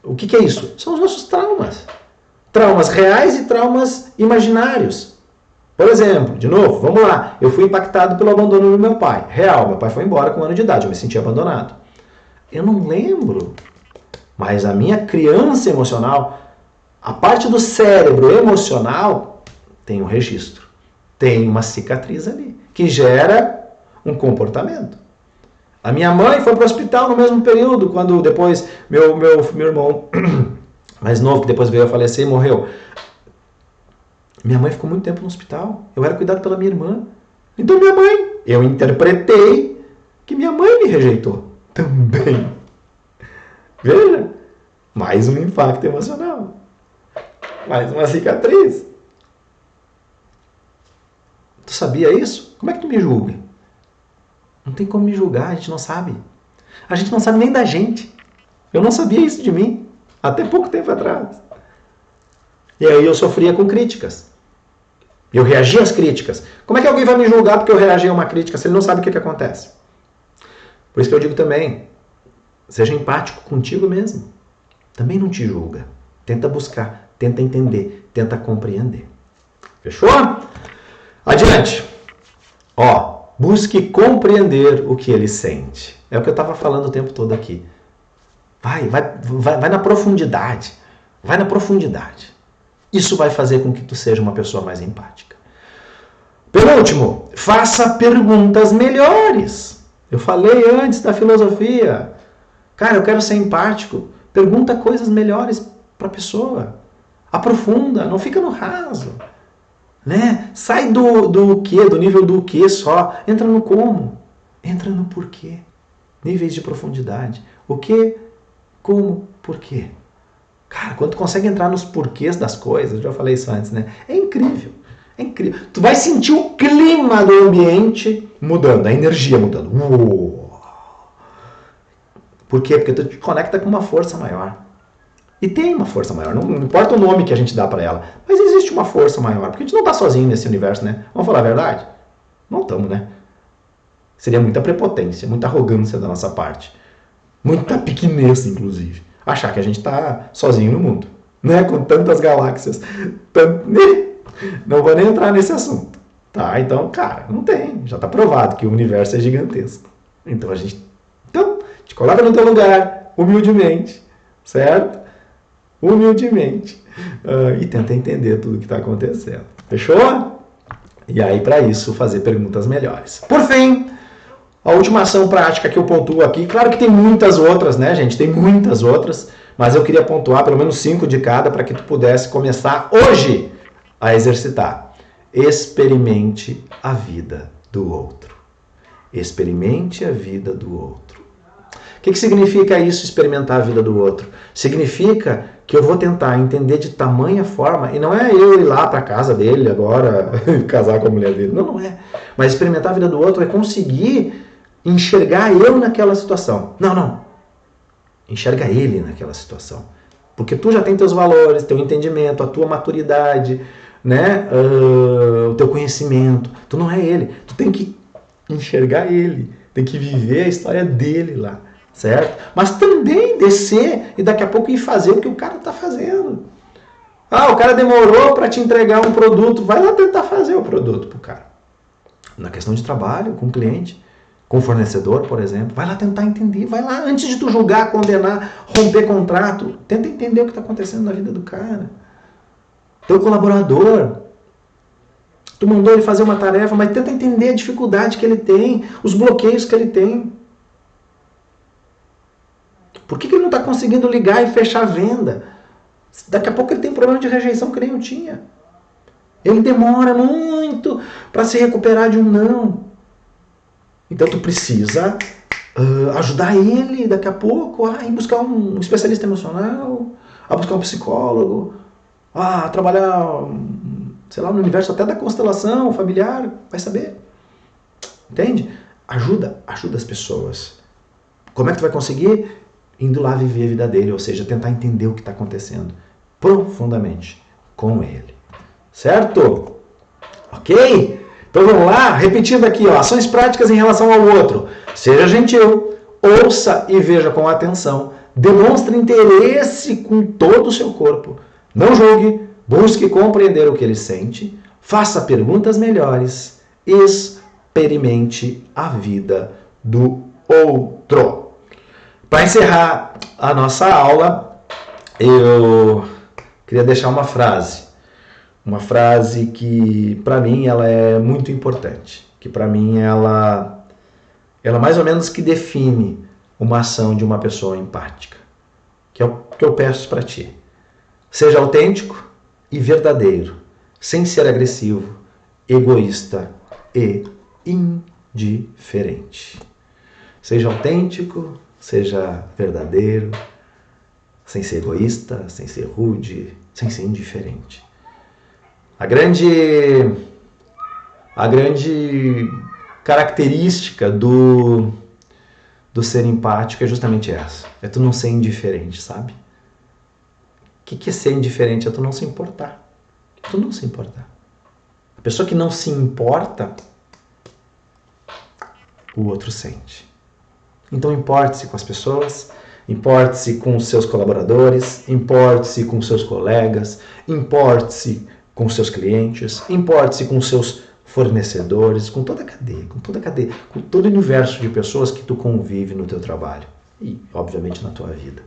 O que é isso? São os nossos traumas. Traumas reais e traumas imaginários. Por exemplo, de novo, vamos lá. Eu fui impactado pelo abandono do meu pai. Real, meu pai foi embora com 1 ano de idade. Eu me senti abandonado. Eu não lembro. Mas a minha criança emocional, a parte do cérebro emocional, tem um registro. Tem uma cicatriz ali, que gera um comportamento. A minha mãe foi para o hospital no mesmo período, quando depois meu irmão mais novo, que depois veio a falecer e morreu. Minha mãe ficou muito tempo no hospital. Eu era cuidado pela minha irmã. Então eu interpretei que minha mãe me rejeitou também. Veja, mais um impacto emocional. Mais uma cicatriz. Tu sabia isso? Como é que tu me julga? Não tem como me julgar, a gente não sabe. A gente não sabe nem da gente. Eu não sabia isso de mim, até pouco tempo atrás. E aí eu sofria com críticas. Eu reagia às críticas. Como é que alguém vai me julgar porque eu reagi a uma crítica se ele não sabe o que acontece? Por isso que eu digo também, seja empático contigo mesmo. Também não te julga. Tenta buscar, tenta entender, tenta compreender. Fechou? Adiante. Busque compreender o que ele sente. É o que eu estava falando o tempo todo aqui. Vai na profundidade. Vai na profundidade. Isso vai fazer com que tu seja uma pessoa mais empática. Penúltimo, faça perguntas melhores. Eu falei antes da filosofia. Cara, eu quero ser empático. Pergunta coisas melhores para a pessoa. Aprofunda, não fica no raso. Né? Sai do quê, do nível do quê só. Entra no como. Entra no porquê. Níveis de profundidade. O que, como, porquê. Cara, quando tu consegue entrar nos porquês das coisas, eu já falei isso antes, né? É incrível. É incrível. Tu vai sentir o clima do ambiente mudando, a energia mudando. Uou. Por quê? Porque tu te conecta com uma força maior. E tem uma força maior, não importa o nome que a gente dá para ela, mas existe uma força maior, porque a gente não está sozinho nesse universo, né? Vamos falar a verdade? Não estamos, né? Seria muita prepotência, muita arrogância da nossa parte. Muita pequenez, inclusive. Achar que a gente está sozinho no mundo, né? Com tantas galáxias. Não vou nem entrar nesse assunto. Tá? Então, cara, não tem. Já está provado que o universo é gigantesco. Então, te coloca no teu lugar, humildemente, certo? Humildemente. E tenta entender tudo o que está acontecendo. Fechou? E aí, para isso, fazer perguntas melhores. Por fim, a última ação prática que eu pontuo aqui, claro que tem muitas outras, né, gente? Tem muitas outras, mas eu queria pontuar pelo menos 5 de cada para que tu pudesse começar hoje a exercitar. experimente a vida do outro. Experimente a vida do outro. O que significa isso, experimentar a vida do outro? Significa que eu vou tentar entender de tamanha forma, e não é eu ir lá para a casa dele agora, casar com a mulher dele, não é. Mas experimentar a vida do outro é conseguir enxergar eu naquela situação. Não. Enxerga ele naquela situação. Porque tu já tem teus valores, teu entendimento, a tua maturidade, né? O teu conhecimento. Tu não é ele. Tu tem que enxergar ele. Tem que viver a história dele lá. Certo? Mas também descer e daqui a pouco ir fazer o que o cara está fazendo. O cara demorou para te entregar um produto. Vai lá tentar fazer o produto pro cara. Na questão de trabalho, com o cliente, com o fornecedor, por exemplo. Vai lá tentar entender. Vai lá, antes de tu julgar, condenar, romper contrato, tenta entender o que está acontecendo na vida do cara. Teu colaborador. Tu mandou ele fazer uma tarefa, mas tenta entender a dificuldade que ele tem, os bloqueios que ele tem. Por que ele não está conseguindo ligar e fechar a venda? Daqui a pouco ele tem problema de rejeição que nem eu tinha. Ele demora muito para se recuperar de um não. Então tu precisa ajudar ele daqui a pouco a ir buscar um especialista emocional, a buscar um psicólogo, a trabalhar, sei lá, no universo até da constelação familiar, vai saber. Entende? Ajuda as pessoas. Como é que tu vai conseguir? Indo lá viver a vida dele, ou seja, tentar entender o que está acontecendo profundamente com ele. Certo? Ok? Então vamos lá, repetindo aqui, ações práticas em relação ao outro. Seja gentil, ouça e veja com atenção, demonstre interesse com todo o seu corpo. Não julgue, busque compreender o que ele sente, faça perguntas melhores, experimente a vida do outro. Para encerrar a nossa aula, eu queria deixar uma frase que para mim ela é muito importante, que para mim ela mais ou menos que define uma ação de uma pessoa empática, que é o que eu peço para ti. Seja autêntico e verdadeiro, sem ser agressivo, egoísta e indiferente. Seja autêntico, seja verdadeiro, sem ser egoísta, sem ser rude, sem ser indiferente. A grande característica do ser empático é justamente essa. É tu não ser indiferente, sabe? O que é ser indiferente? É tu não se importar. Tu não se importar. A pessoa que não se importa, o outro sente. Então importe-se com as pessoas, importe-se com os seus colaboradores, importe-se com os seus colegas, importe-se com os seus clientes, importe-se com os seus fornecedores, com toda a cadeia, com todo o universo de pessoas que tu convive no teu trabalho e, obviamente, na tua vida.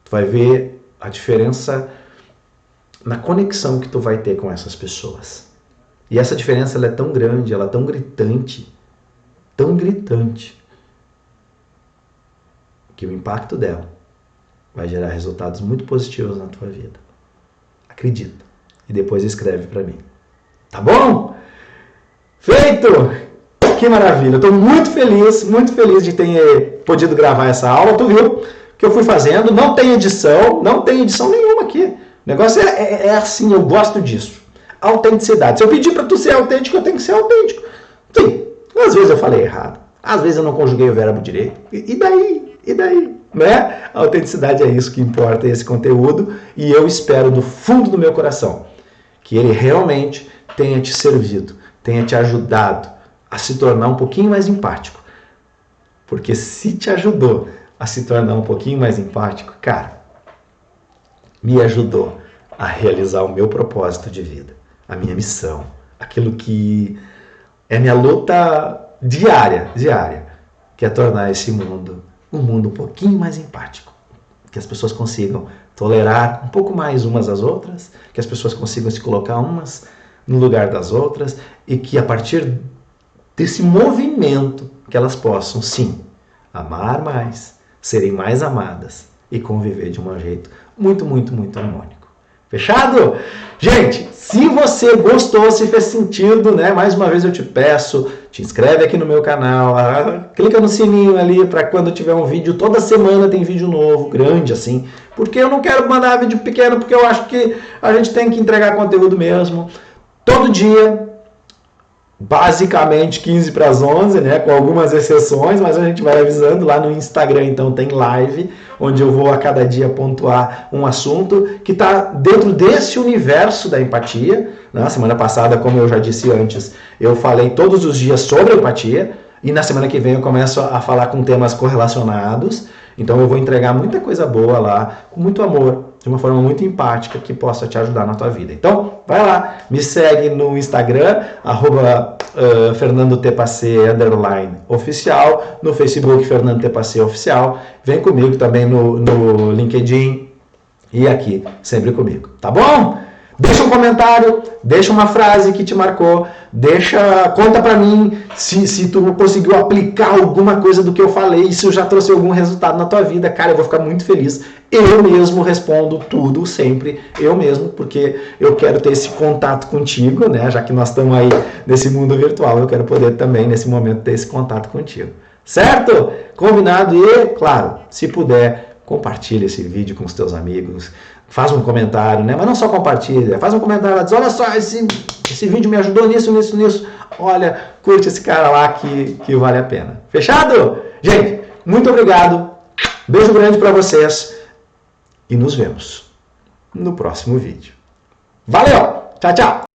Tu vai ver a diferença na conexão que tu vai ter com essas pessoas. E essa diferença ela é tão grande, ela é tão gritante, que o impacto dela vai gerar resultados muito positivos na tua vida. Acredita. E depois escreve para mim. Tá bom? Feito! Que maravilha! Estou muito feliz de ter podido gravar essa aula. Tu viu que eu fui fazendo, não tem edição nenhuma aqui. O negócio é assim, eu gosto disso. Autenticidade. Se eu pedir para tu ser autêntico, eu tenho que ser autêntico. Sim, às vezes eu falei errado. Às vezes eu não conjuguei o verbo direito. E daí? Né? A autenticidade é isso que importa, esse conteúdo. E eu espero do fundo do meu coração que ele realmente tenha te servido, tenha te ajudado a se tornar um pouquinho mais empático. Porque se te ajudou a se tornar um pouquinho mais empático, cara, me ajudou a realizar o meu propósito de vida, a minha missão, aquilo que é minha luta diária, que é tornar esse mundo um mundo um pouquinho mais empático. Que as pessoas consigam tolerar um pouco mais umas às outras, que as pessoas consigam se colocar umas no lugar das outras e que a partir desse movimento que elas possam, sim, amar mais, serem mais amadas e conviver de um jeito muito, muito, muito harmônico. Fechado? Gente, se você gostou, se fez sentido, né? Mais uma vez eu te peço, te inscreve aqui no meu canal, clica no sininho ali para quando tiver um vídeo, toda semana tem vídeo novo, grande assim, porque eu não quero mandar vídeo pequeno, porque eu acho que a gente tem que entregar conteúdo mesmo. Todo dia, basicamente 15 para as 11, né, com algumas exceções, mas a gente vai avisando lá no Instagram, então tem live, onde eu vou a cada dia pontuar um assunto que está dentro desse universo da empatia. Na semana passada, como eu já disse antes, eu falei todos os dias sobre empatia, e na semana que vem eu começo a falar com temas correlacionados, então eu vou entregar muita coisa boa lá, com muito amor, de uma forma muito empática, que possa te ajudar na tua vida. Então, vai lá, me segue no Instagram, @FernandoTPC_oficial, no Facebook Fernando TPC Oficial, vem comigo também no LinkedIn e aqui, sempre comigo, tá bom? Deixa um comentário, deixa uma frase que te marcou, conta pra mim se tu conseguiu aplicar alguma coisa do que eu falei, se eu já trouxe algum resultado na tua vida. Cara, eu vou ficar muito feliz. Eu mesmo respondo tudo, sempre, eu mesmo, porque eu quero ter esse contato contigo, né? Já que nós estamos aí nesse mundo virtual, eu quero poder também, nesse momento, ter esse contato contigo. Certo? Combinado? E, claro, se puder, compartilha esse vídeo com os teus amigos, faz um comentário, né? Mas não só compartilha, faz um comentário lá, diz, olha só, esse vídeo me ajudou nisso, olha, curte esse cara lá que vale a pena. Fechado? Gente, muito obrigado, beijo grande para vocês e nos vemos no próximo vídeo. Valeu, tchau, tchau!